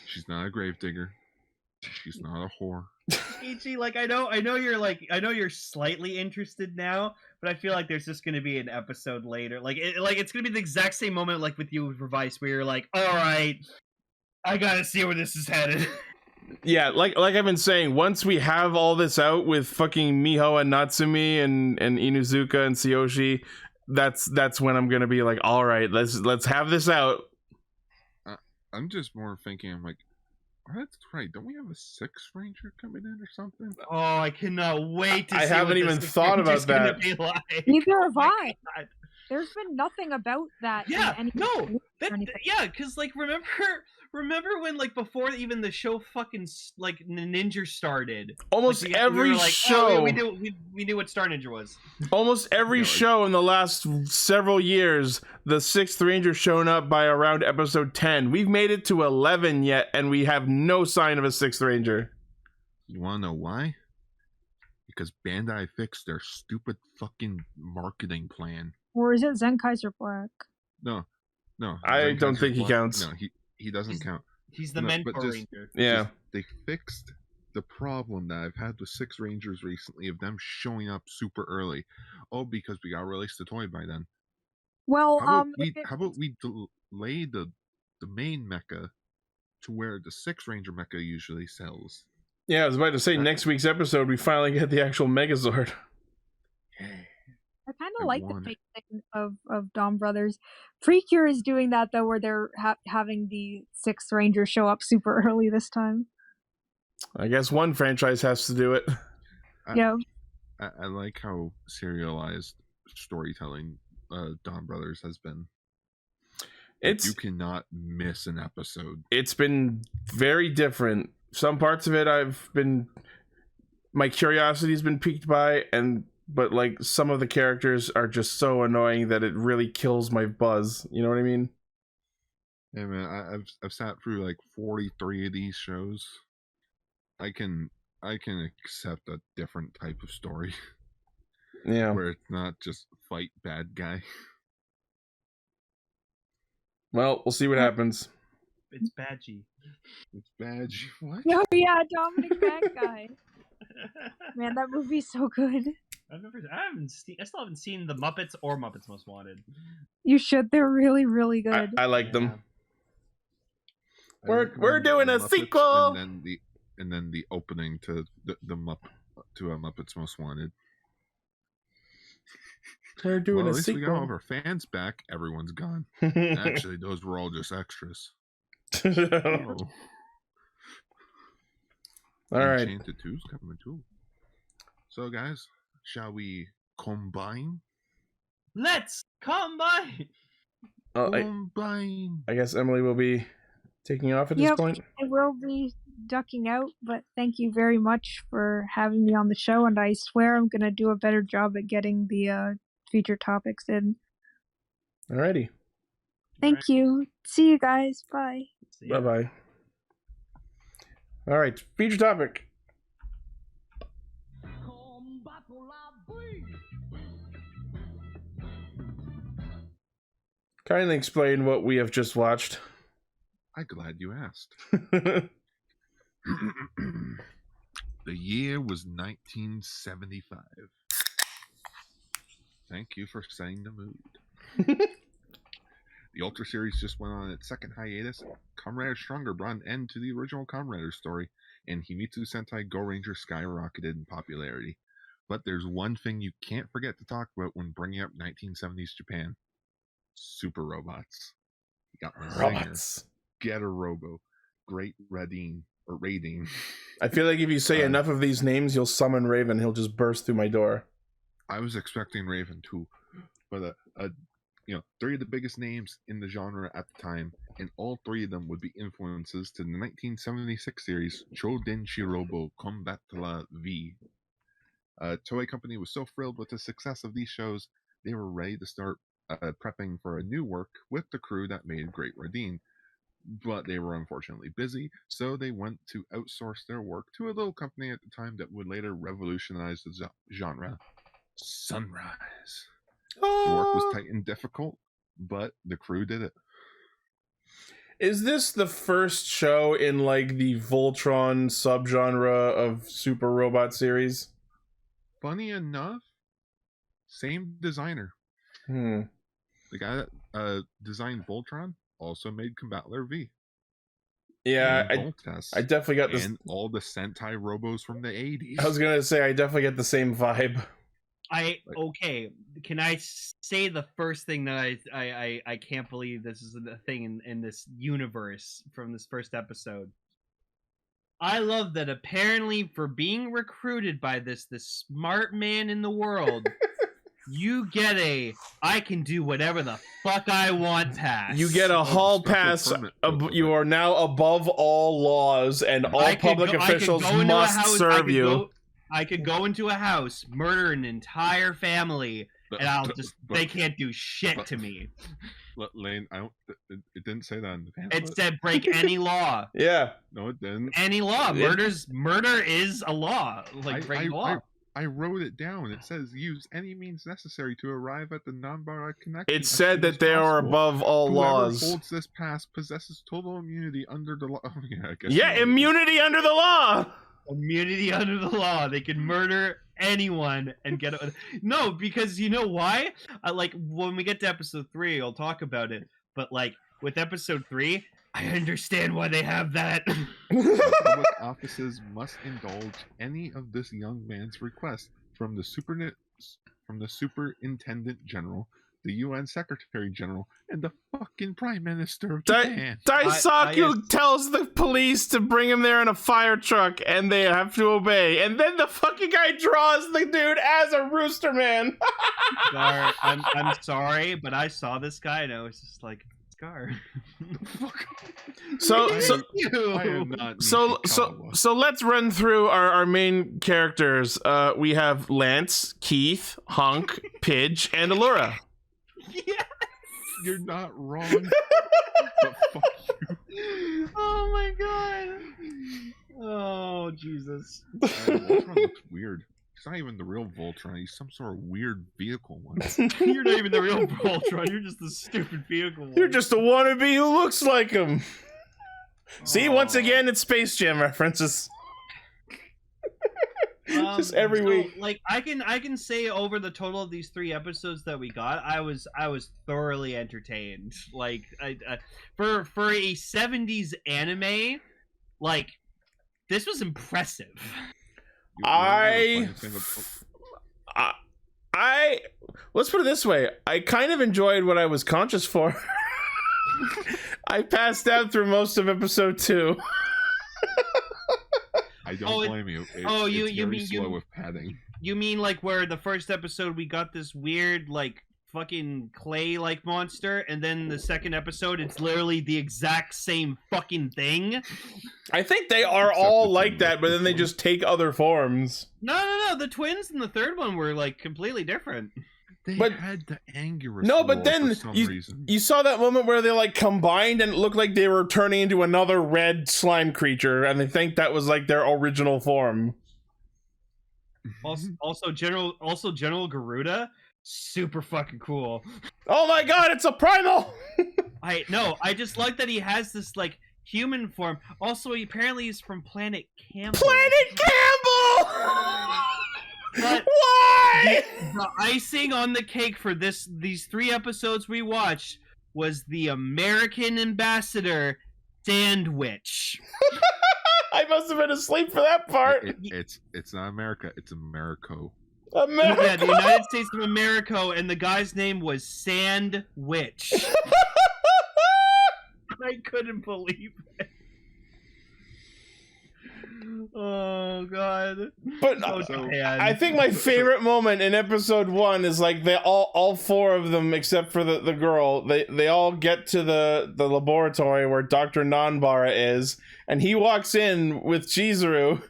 She's not a gravedigger. She's not a whore. Ichi, like I know you're slightly interested now, but I feel like there's just gonna be an episode later. It's gonna be the exact same moment like with you with Revice, where you're like, all right, I gotta see where this is headed. Yeah, like I've been saying, once we have all this out with fucking Miho and Natsumi and Inuzuka and Tsuyoshi, that's when I'm gonna be like, all right, let's have this out. I'm just more thinking, I'm like, oh, that's right. Don't we have a 6th Ranger coming in or something? Oh, I cannot wait to see. I haven't even thought about that. Neither have I. There's been nothing about that. Yeah, no. Yeah, because like remember remember when, like, before even the show fucking, like, Ninja started? Almost Like, every we were like, show. Oh, we knew what Star Ninja was. Almost every show in the last several years, the 6th Ranger shown up by around episode 10. We've made it to 11 yet, and we have no sign of a 6th Ranger. You want to know why? Because Bandai fixed their stupid fucking marketing plan. Or is it Zenkaiser Black? No. I don't think he counts. No, he doesn't count. He's the mentor ranger. Yeah. They fixed the problem that I've had with 6 Rangers recently of them showing up super early. Oh, because we got to release the toy by then. Well, how about we delay the main mecha to where the 6 Ranger mecha usually sells? Yeah, I was about to say, next week's episode, we finally get the actual Megazord. I kind of like the pacing of Donbrothers. Precure is doing that, though, where they're having the 6th Ranger show up super early this time. I guess one franchise has to do it. Yeah. I like how serialized storytelling Donbrothers has been. You cannot miss an episode. It's been very different. Some parts of it my curiosity's been piqued by, but like some of the characters are just so annoying that it really kills my buzz. You know what I mean? Yeah, man. I've sat through like 43 of these shows. I can accept a different type of story. Yeah. Where it's not just fight bad guy. Well, we'll see what happens. It's Badgie. It's Badgie. What? Oh yeah, Dominic Bad Guy. Man, that movie's so good. I still haven't seen the Muppets or Muppets Most Wanted. You should. They're really, really good. I like them. We're doing a sequel. And then the opening to the Muppets Most Wanted. We're doing at a least sequel. We got all of our fans back. Everyone's gone. Actually, those were all just extras. Oh. All right. Enchanted 2's coming too. So, guys, shall we combine? Let's combine. Combine. I guess Emily will be taking off at this point. I will be ducking out, but thank you very much for having me on the show, and I swear I'm going to do a better job at getting the feature topics in. Alrighty. Thank you. See you guys. Bye. Bye-bye. All right, feature topic. Kindly explain what we have just watched. I'm glad you asked. The year was 1975. Thank you for setting the mood. The Ultra series just went on its second hiatus. Kamen Rider Stronger brought an end to the original Kamen Rider story, and Himitsu Sentai Go Ranger skyrocketed in popularity. But there's one thing you can't forget to talk about when bringing up 1970s Japan. Super robots. You got Robots. Get a Robo. Great Radine. Or Radine. I feel like if you say enough of these names, you'll summon Raven. He'll just burst through my door. I was expecting Raven too. But, three of the biggest names in the genre at the time, and all three of them would be influences to the 1976 series Chou Denshi Robo Combattler V. Toei Company was so thrilled with the success of these shows, they were ready to start prepping for a new work with the crew that made Great Radine. But they were unfortunately busy, so they went to outsource their work to a little company at the time that would later revolutionize the genre, Sunrise. The work was tight and difficult, but the crew did it. Is this the first show in like the Voltron subgenre of super robot series? Funny enough, same designer. The guy that designed Voltron also made Combattler V. Yeah, I definitely got this. And all the Sentai Robos from the 80s. I was gonna say, I definitely get the same vibe. Can I say the first thing that I can't believe this is a thing in this universe from this first episode? I love that apparently for being recruited by this smart man in the world, you get a I can do whatever the fuck I want pass. You get a hall special pass. permit. You are now above all laws, and all I could public go- I could officials go into a must house- serve you. I could go into a house, murder an entire family, and I'll just they can't do shit to me. Lane, I don't. It didn't say that in the It pamphlet. said break any law. Yeah. No, it didn't. Any law. It- Murder is a law. Like breaking law. I wrote it down. It says use any means necessary to arrive at the non-borrowed connection. It as said soon as that they are possible. above all Whoever laws. holds this pass possesses total immunity under the law. Oh, yeah, I guess. Yeah, immunity under the law. Immunity under the law. They can murder anyone and get it. No, because you know why? Like when we get to episode 3, I'll talk about it. But like with episode 3, I understand why they have that. Public offices must indulge any of this young man's request from the Superintendent General, the UN Secretary General, and the fucking Prime Minister of Japan. Daisaku tells the police to bring him there in a fire truck, and they have to obey. And then the fucking guy draws the dude as a rooster man. I'm sorry, but I saw this guy and I was just like, Scar. So I am not So Nishikawa. let's run through our main characters. We have Lance, Keith, Hunk, Pidge, and Allura. Yeah. You're not wrong. But fuck you. Oh my god. Oh Jesus. Voltron looks weird. He's not even the real Voltron. He's some sort of weird vehicle one. You're not even the real Voltron. You're just the stupid vehicle. You're just a wannabe who looks like him. See, once again, it's Space Jam references. Just every week. Like I can say over the total of these 3 episodes that we got, I was thoroughly entertained. Like for a 70s anime, like this was impressive. Let's put it this way. I kind of enjoyed what I was conscious for. I passed out through most of episode 2. I don't blame you. You mean slow with padding. You mean like where the first episode we got this weird like fucking clay like monster, and then the second episode it's literally the exact same fucking thing? I think they are Except all it's like in that, but then they form. just take other forms. No. The twins in the third one were like completely different. They But- had the Anguirus No, but roll then for some reason. you saw that moment where they like combined and it looked like they were turning into another red slime creature, and they think that was like their original form. Also General Garuda, super fucking cool. Oh my god, it's a primal! I just like that he has this like human form. Also, apparently he's from Planet Campbell. Planet Campbell! But Why? the icing on the cake for these 3 episodes we watched was the American ambassador Sandwich. I must have been asleep for that part. It's not America. It's Americo. America. Yeah, the United States of America, and the guy's name was Sandwich. I couldn't believe it. Oh god. But So bad. I think my favorite moment in episode 1 is like they all 4 of them except for the girl, they all get to the laboratory where Dr. Nanbara is, and he walks in with Chizuru,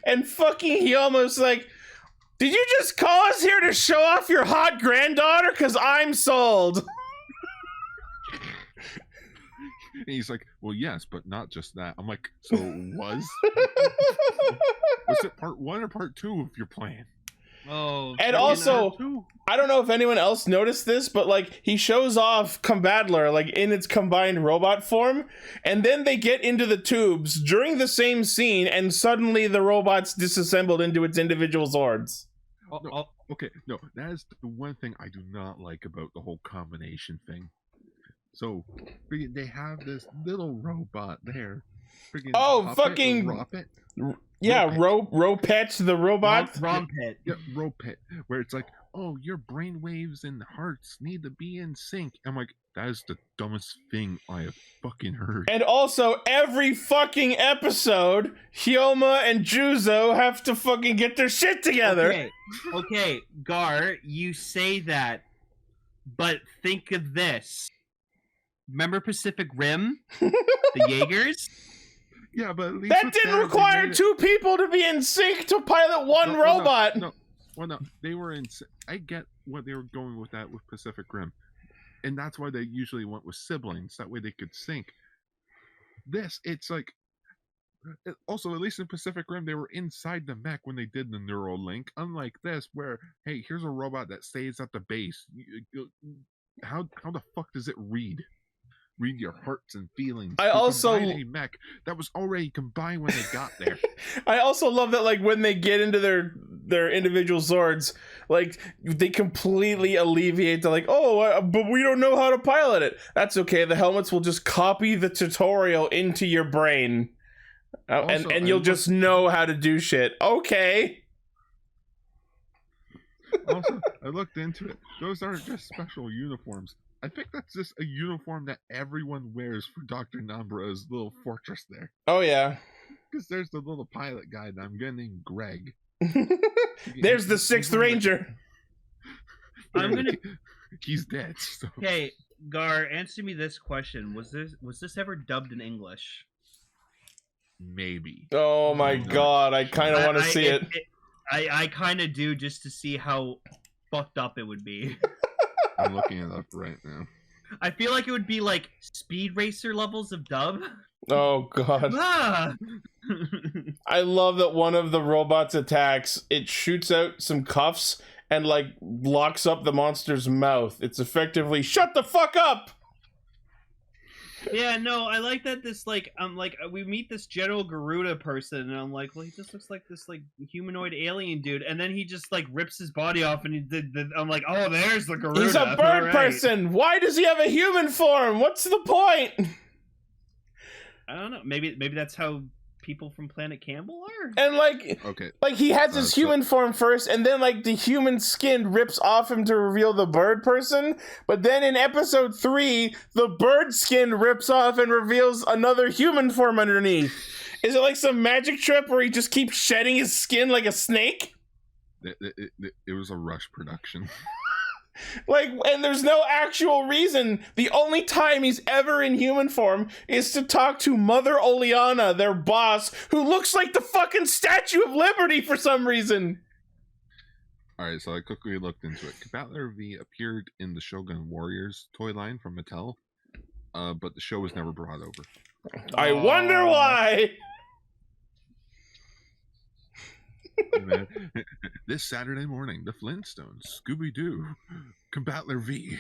and fucking he almost like, did you just call us here to show off your hot granddaughter? 'Cause I'm sold. And he's like, well, yes, but not just that. I'm like, so was it part 1 or part 2 of your plan? Oh. And also, I don't know if anyone else noticed this, but like he shows off Combattler like in its combined robot form, and then they get into the tubes during the same scene, and suddenly the robot's disassembled into its individual Zords. No, okay, no, that is the one thing I do not like about the whole combination thing. So, friggin' they have this little robot there. Friggin' Oh, Puppet, fucking- Roppet? Yeah, Ropet. Ropet the robot. Rompet. Yeah, Ropet. Where it's like, oh, your brainwaves and hearts need to be in sync. I'm like, that is the dumbest thing I have fucking heard. And also, every fucking episode, Hyoma and Juzo have to fucking get their shit together. Okay, Gar, you say that, but think of this. Remember Pacific Rim? The Jaegers? Yeah, but at least That didn't require two people to be in sync to pilot one robot. No, they were in. I get what they were going with that with Pacific Rim, and that's why they usually went with siblings. That way they could sync. It's like. Also, at least in Pacific Rim, they were inside the mech when they did the neural link. Unlike this, where hey, here's a robot that stays at the base. How the fuck does it read your hearts and feelings? I also a mech that was already combined when they got there. I also love that, like, when they get into their individual swords, like, they completely alleviate the, like, but we don't know how to pilot it. That's okay. The helmets will just copy the tutorial into your brain, also, and you'll just know how to do shit. Okay. Also, I looked into it. Those aren't just special uniforms. I think that's just a uniform that everyone wears for Dr. Nambra's little fortress there. Oh, yeah. Because there's the little pilot guy that I'm going to name Greg. There's the 6th Ranger. He's dead. So. Okay, Gar, answer me this question. Was this ever dubbed in English? Maybe. Oh my god, I kind of want to see it. I kind of do, just to see how fucked up it would be. I'm looking it up right now. I feel like it would be like Speed Racer levels of dub. Oh god. I love that one of the robots' attacks, it shoots out some cuffs and like locks up the monster's mouth. It's effectively shut the fuck up. Yeah, no, I like that. This we meet this General Garuda person, and I'm like, well, he just looks like this like humanoid alien dude, and then he just like rips his body off, and I'm like, oh, there's the Garuda. He's a bird person. Why does he have a human form? What's the point? I don't know. Maybe that's how people from Planet Campbell are. And like he has his human form first, and then like the human skin rips off him to reveal the bird person. But then in episode 3, the bird skin rips off and reveals another human form underneath. Is it like some magic trip where he just keeps shedding his skin like a snake? It was a rush production. Like, and there's no actual reason. The only time he's ever in human form is to talk to Mother Oleana, their boss, who looks like the fucking Statue of Liberty for some reason. Alright, so I quickly looked into it. Combattler V appeared in the Shogun Warriors toy line from Mattel, but the show was never brought over. I wonder why! Man. This Saturday morning, the Flintstones, Scooby-Doo, Combattler V.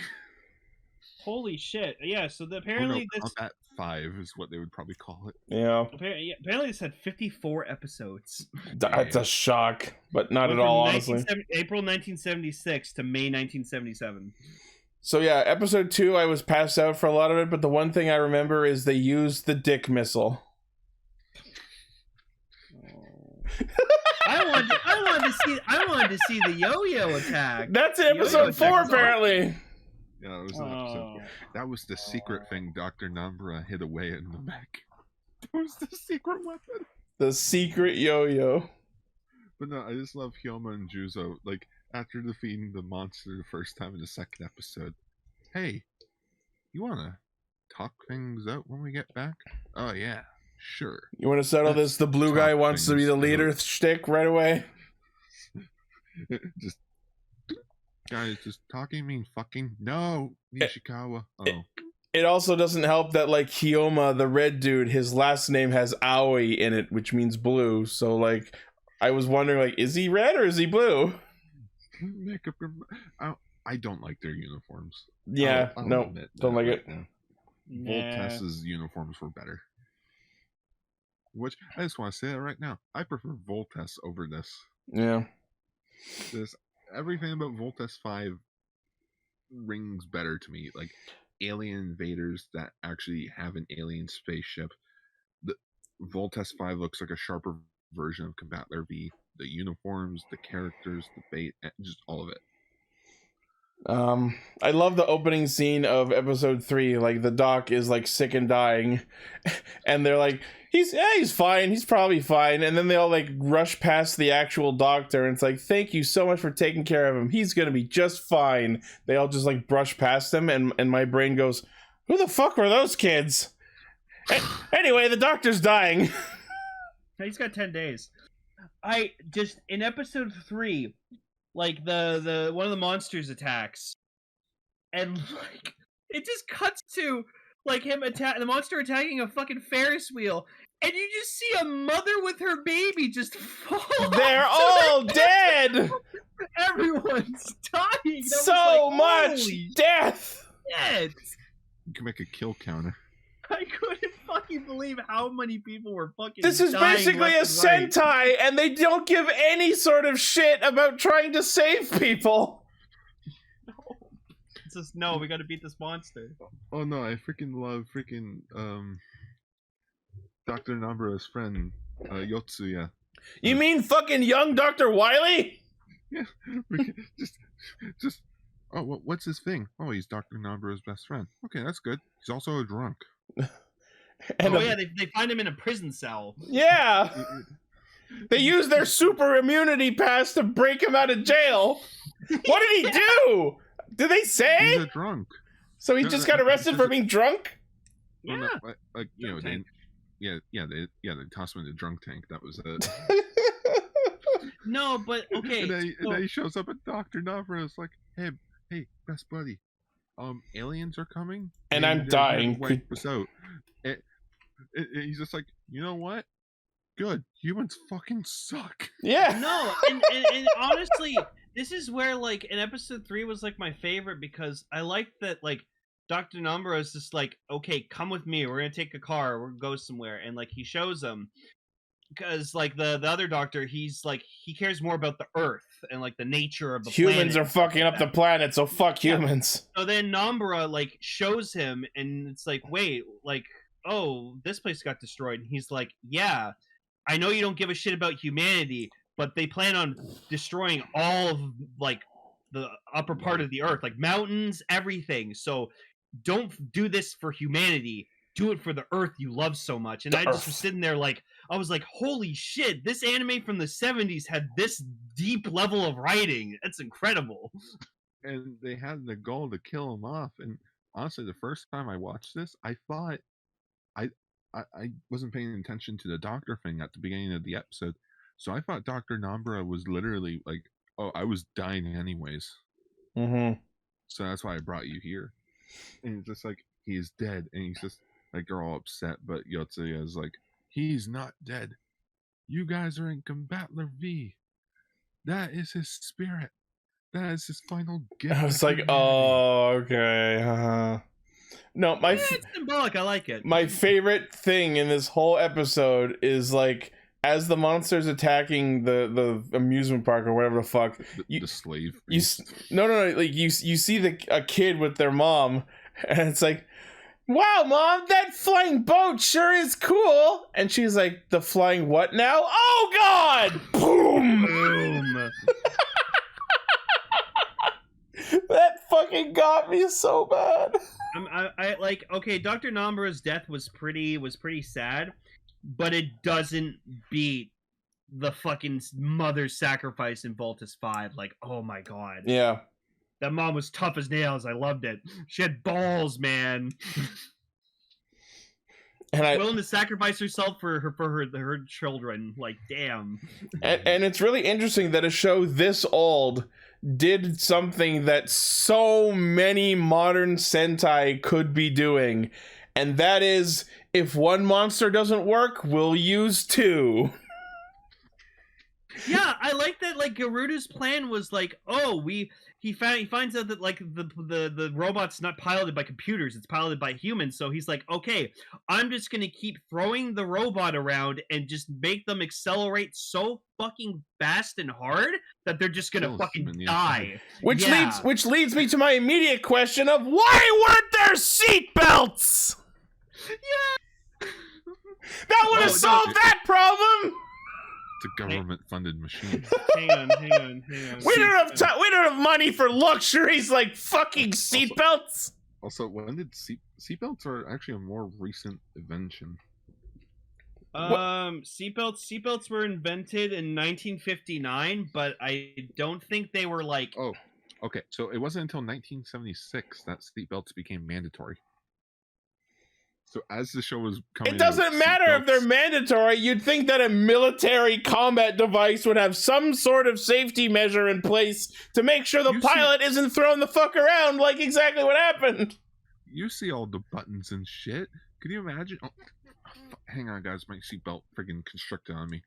Holy shit! Yeah, so apparently this Combat 5 is what they would probably call it. Yeah. Apparently this had 54 episodes. That's a shock, but not at all, honestly. April 1976 to May 1977. So yeah, episode 2, I was passed out for a lot of it, but the one thing I remember is they used the dick missile. I wanted to see the yo-yo attack. That's in episode 4, apparently. Yeah, that was in episode 4. That was the secret thing Dr. Nambra hid away in the mech. That was the secret weapon. The secret yo-yo. But no, I just love Hyoma and Juzo. Like, after defeating the monster the first time in the second episode. Hey, you wanna talk things out when we get back? Oh yeah. Sure. You want to settle this? The blue guy wants to be the leader shtick right away. Just guys, just talking mean fucking no, Nishikawa. It also doesn't help that like Hyoma, the red dude, his last name has Aoi in it, which means blue. So like, I was wondering, like, is he red or is he blue? Make up your. I don't like their uniforms. Yeah, no, don't like it. Voltess's uniforms were better. Which, I just want to say that right now. I prefer Voltess over this. Yeah. Everything about Voltess 5 rings better to me. Like, alien invaders that actually have an alien spaceship. The Voltess 5 looks like a sharper version of Combattler V. The uniforms, the characters, the bait, just all of it. I love the opening scene of episode 3. Like, the doc is like sick and dying, and they're like, he's fine, he's probably fine, and then they all like rush past the actual doctor, and it's like, thank you so much for taking care of him, he's gonna be just fine. They all just like brush past him, and my brain goes, who the fuck were those kids? Anyway, the doctor's dying. He's got 10 days. I just, in episode 3, like the one of the monsters attacks, and like it just cuts to like him the monster attacking a fucking Ferris wheel, and you just see a mother with her baby just fall. They're all dead. Everyone's dying. So much death. Dead. You can make a kill counter. I couldn't fucking believe how many people were fucking This is dying basically a left and right. Sentai, and they don't give any sort of shit about trying to save people. It's just, no, we gotta beat this monster. Oh no, I freaking love Dr. Nambara's friend, Yotsuya. You mean fucking young Dr. Wiley? Yeah, just oh, what's his thing? Oh, he's Dr. Nambara's best friend. Okay, that's good. He's also a drunk. And yeah, they find him in a prison cell. Yeah. They use their super immunity pass to break him out of jail. What did he do? Did they say? He's a drunk. So he just got arrested for being drunk? Yeah. Well, no, like you know, they tossed him in the drunk tank. That was it. No, but okay. And then he shows up at Dr. Nambara. It's like, hey, best buddy. Aliens are coming, and I'm dying. Wipe us out. And he's just like, you know what? Good. Humans fucking suck. Yeah. No, and honestly, this is where like in episode 3 was like my favorite, because I like that like Dr. Nambara is just like, okay, come with me. We're gonna take a car. We're gonna go somewhere, and like he shows them. Because like the other doctor, he's like, he cares more about the Earth and like the nature of the humans planet. are fucking up the planet, so fuck humans. So then Nambara like shows him, and it's like, wait, like, oh, this place got destroyed. And he's like, yeah, I know you don't give a shit about humanity, but they plan on destroying all of like the upper part of the Earth, like mountains, everything. So don't do this for humanity. Do it for the Earth you love so much. And I just was sitting there like, I was like, holy shit, this anime from the 70s had this deep level of writing. That's incredible. And they had the goal to kill him off. And honestly, the first time I watched this, I thought I wasn't paying attention to the doctor thing at the beginning of the episode. So I thought Dr. Nambara was literally like, oh, I was dying anyways. Mm-hmm. So that's why I brought you here. And it's just like, he is dead. And he's just like, they're all upset. But Yotsuya is like, he's not dead. You guys are in Combattler V. That is his spirit. That is his final gift. I was like, oh, okay. No, it's symbolic. I like it. My favorite thing in this whole episode is like, as the monster's attacking the amusement park or whatever the fuck, the slave. No, like you see a kid with their mom, and it's like, wow, Mom, that flying boat sure is cool. And she's like, the flying what now? Oh, God! Boom! Boom. That fucking got me so bad. I like, okay, Dr. Nambara's death was pretty sad, but it doesn't beat the fucking mother's sacrifice in Voltus 5. Like, oh my God. Yeah. That mom was tough as nails. I loved it. She had balls, man. And willing to sacrifice herself for her children. Like, damn. And it's really interesting that a show this old did something that so many modern Sentai could be doing. And that is, if one monster doesn't work, we'll use two. Yeah, I like that. Like Garuda's plan was like, oh, he finds out that like the robot's not piloted by computers; it's piloted by humans. So he's like, okay, I'm just gonna keep throwing the robot around and just make them accelerate so fucking fast and hard that they're just gonna fucking die. Which leads me to my immediate question of why weren't there seatbelts? Yeah, that would have solved that problem. It's a government-funded machine. Hang on. We don't have money for luxuries like fucking seatbelts. Also, when did seatbelts are actually a more recent invention? Seatbelts were invented in 1959, but I don't think they were like. Oh, okay. So it wasn't until 1976 that seatbelts became mandatory. So as the show was coming, It doesn't matter if they're mandatory. You'd think that a military combat device would have some sort of safety measure in place to make sure the pilot isn't thrown the fuck around like exactly what happened. You see all the buttons and shit. Could you imagine? Oh, hang on, guys. My seatbelt freaking constricted on me.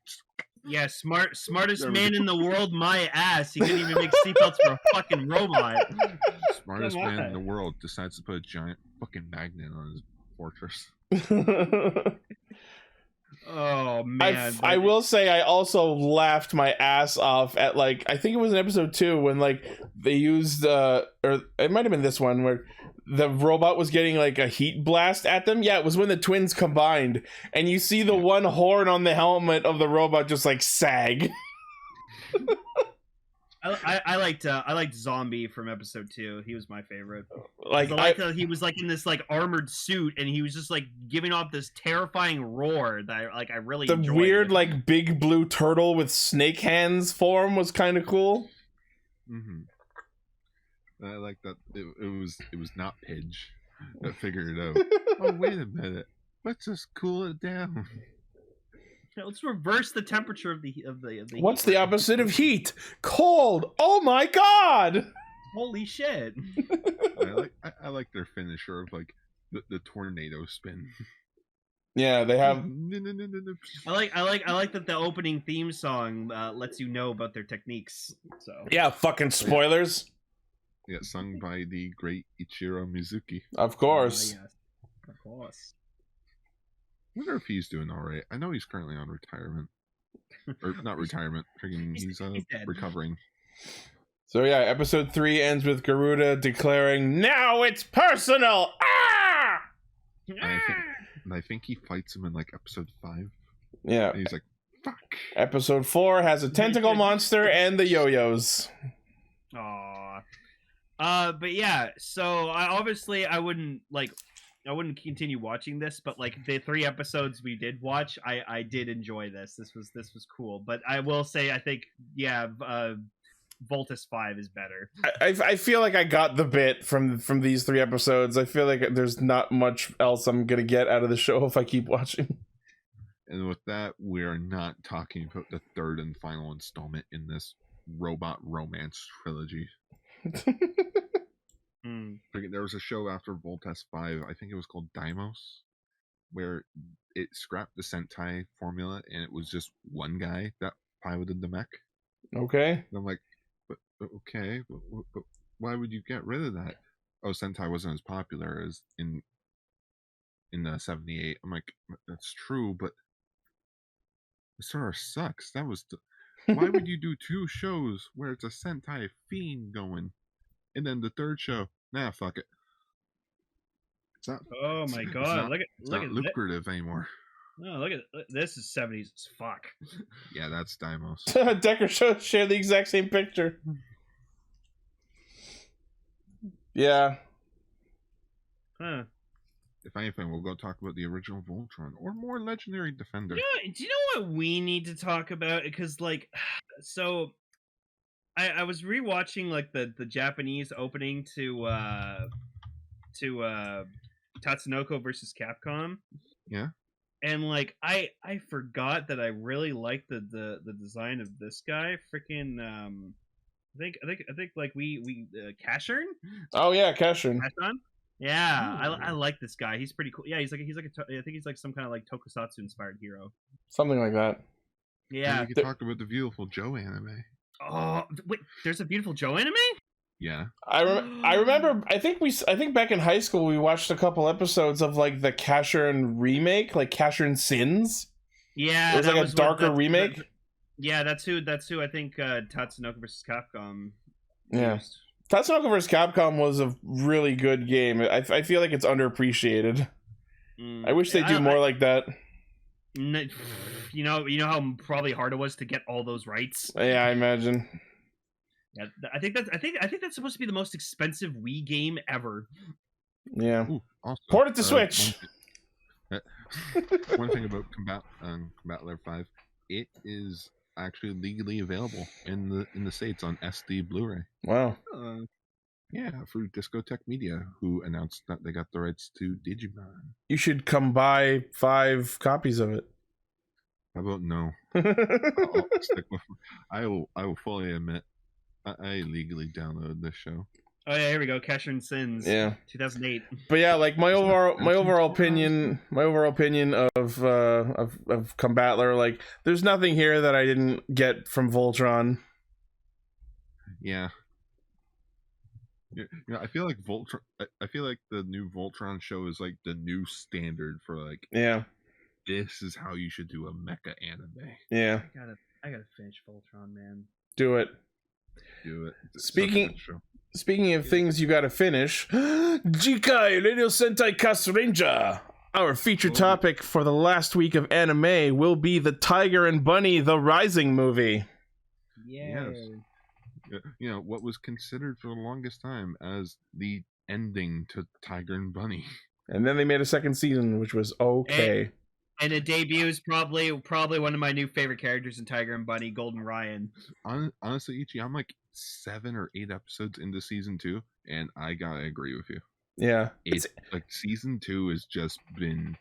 Yeah, smartest man in the world, my ass. He couldn't even make seatbelts for a fucking robot. Smartest man in the world decides to put a giant fucking magnet on his fortress. Oh man! I will say I also laughed my ass off at like I think it was in episode 2 when like they used or it might have been this one where the robot was getting like a heat blast at them. Yeah, it was when the twins combined, and you see the one horn on the helmet of the robot just like sag. I liked Zombie from episode 2. He was my favorite. Like I liked that he was like in this like armored suit, and he was just like giving off this terrifying roar that I really the enjoyed. Weird like big blue turtle with snake hands form was kind of cool. Mm-hmm. I like that it was not Pidge that figured it out. Oh wait a minute, let's just cool it down. Let's reverse the temperature of the What's the opposite of heat? Cold. Oh my god! Holy shit! I like their finisher of like the tornado spin. Yeah, they have. I like that the opening theme song lets you know about their techniques. So yeah, fucking spoilers. Yeah, sung by the great Ichiro Mizuki. Of course. Yes. Of course. I wonder if he's doing all right. I know he's currently on retirement, or not retirement. Freaking, he's recovering. So yeah, episode 3 ends with Garuda declaring, "Now it's personal." Ah! I think he fights him in like episode 5. Yeah. And he's like, "Fuck." Episode 4 has a tentacle monster and the yo-yos. Aww. But yeah. So I wouldn't continue watching this, but like the 3 episodes we did watch, I did enjoy this. This was cool. But I will say, I think, yeah, Voltus 5 is better. I feel like I got the bit from these 3 episodes. I feel like there's not much else I'm gonna get out of the show if I keep watching. And with that, we are not talking about the 3rd and final installment in this robot romance trilogy. There was a show after Voltes 5, I think it was called Deimos, where it scrapped the Sentai formula and it was just one guy that piloted the mech. Okay. And I'm like, but why would you get rid of that? Oh, Sentai wasn't as popular as in 78. I'm like, that's true, but it sort of sucks. That was why would you do 2 shows where it's a Sentai fiend going, and then the 3rd show, nah, fuck it. It's not. Oh my god! It's not lucrative anymore. No, look at this. Is 70s as fuck. Yeah, that's Deimos. Decker share the exact same picture. Yeah. Huh. If anything, we'll go talk about the original Voltron or more legendary Defender. Yeah, do you know what we need to talk about? Because like, so I was rewatching like the Japanese opening to Tatsunoko versus Capcom. Yeah. And like I forgot that I really liked the design of this guy. Freaking I think like we Cashern. Oh yeah, Cashern. Yeah, I like this guy. He's pretty cool. Yeah, I think he's like some kind of like tokusatsu inspired hero. Something like that. Yeah. And we can talk about the Beautiful Joe anime. Oh wait, there's a Beautiful Joe anime? Yeah. I remember. I think back in high school we watched a couple episodes of like the Cashern remake, like Cashern Sins. Yeah, it was like a darker remake. That's who I think Tatsunoko vs. Capcom. Yeah, Tatsunoko vs. Capcom was a really good game. I feel like it's underappreciated. I wish they do more like that. You know how probably hard it was to get all those rights. Yeah, I imagine. Yeah, I think that's supposed to be the most expensive Wii game ever. Yeah. Ooh, also, Port it to Switch. One thing about Combattler 5, it is actually legally available in the States on SD Blu-ray. Wow. Yeah, through Discotech Media, who announced that they got the rights to Digimon. You should come buy 5 copies of it. How about no? I'll stick with. I will fully admit, I legally downloaded this show. Oh yeah, here we go. Casher and Sins. Yeah. 2008. But yeah, like my overall opinion of Combattler, like there's nothing here that I didn't get from Voltron. Yeah. You know, I feel like Voltron. I feel like the new Voltron show is like the new standard for like. Yeah. This is how you should do a mecha anime. Yeah. I gotta finish Voltron, man. Do it. Do it. Speaking of things you gotta finish, Jikai Radio Sentai Castranger. Our feature topic for the last week of anime will be the Tiger and Bunny The Rising movie. Yeah. Yes. You know, what was considered for the longest time as the ending to Tiger and Bunny. And then they made a second season, which was okay. And it debuts probably one of my new favorite characters in Tiger and Bunny, Golden Ryan. Honestly, Ichi, I'm like 7 or 8 episodes into season 2, and I gotta agree with you. Yeah. It's like season 2 has just been.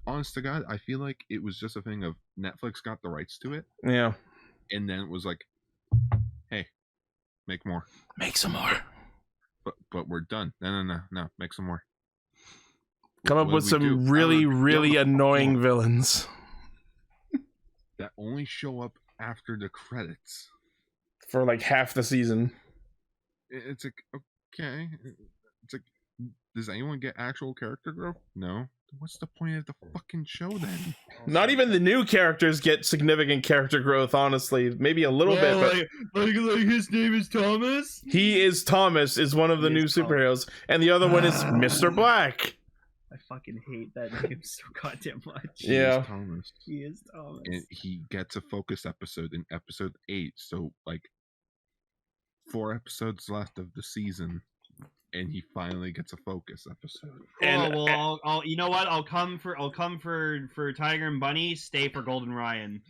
Honest to God, I feel like it was just a thing of Netflix got the rights to it. Yeah. And then it was like, hey, make more. Make some more. But we're done. No, make some more. Come up with some really annoying villains that only show up after the credits for like half the season. It's like, okay. It's like, does anyone get actual character growth? No. What's the point of the fucking show then? Not even the new characters get significant character growth, honestly. Maybe a little bit, but like his name is Thomas? He is Thomas, is one of the new superheroes, and the other one is Mr. Black. I fucking hate that name so goddamn much. Yeah. He is Thomas. And he gets a focus episode in episode 8, so like 4 episodes left of the season. And he finally gets a focus episode. I'll you know what? I'll come for Tiger and Bunny. Stay for Golden Ryan.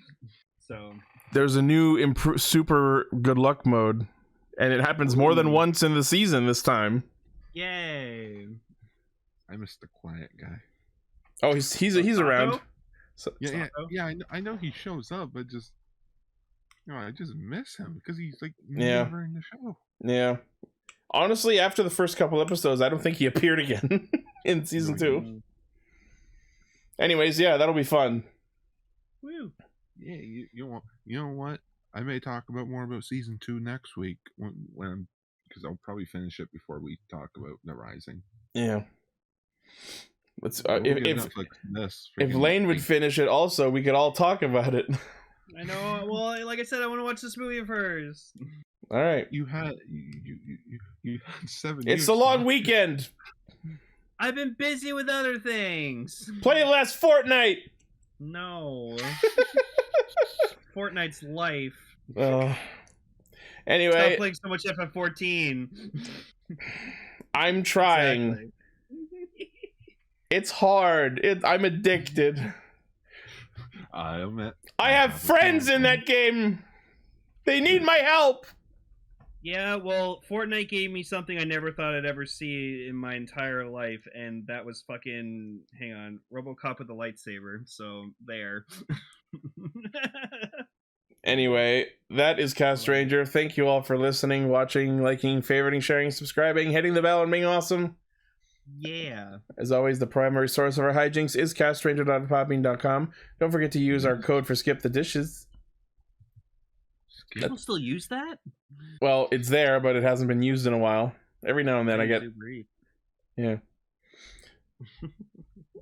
So there's a new super good luck mode, and it happens more than once in the season this time. Yay! I miss the quiet guy. Oh, he's around. So, yeah. I know he shows up, but just I just miss him because he's like never in the show. Yeah. Honestly, after the first couple episodes, I don't think he appeared again in season 2. Anyways, yeah, that'll be fun. Woo. Yeah, you know what? I may talk more about season 2 next week when because I'll probably finish it before we talk about The Rising. Yeah. Let's if Lane would finish it, also we could all talk about it. I know. Well, like I said, I want to watch this movie first. All right. You had 7 years. It's a long weekend. I've been busy with other things. Play less Fortnite. No. Fortnite's life. Anyway. Stop playing so much FF14. I'm trying. Exactly. It's hard. I'm addicted. I have friends in that game. They need my help. Yeah, well, Fortnite gave me something I never thought I'd ever see in my entire life, and that was fucking, hang on, RoboCop with a lightsaber, so there. Anyway, that is Castranger. Thank you all for listening, watching, liking, favoriting, sharing, subscribing, hitting the bell, and being awesome. Yeah. As always, the primary source of our hijinks is castranger.popping.com. Don't forget to use our code for Skip the Dishes. People still use that? Well, it's there, but it hasn't been used in a while. Every now and then I get...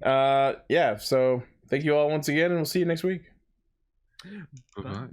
Yeah. So thank you all once again, and we'll see you next week. Bye-bye.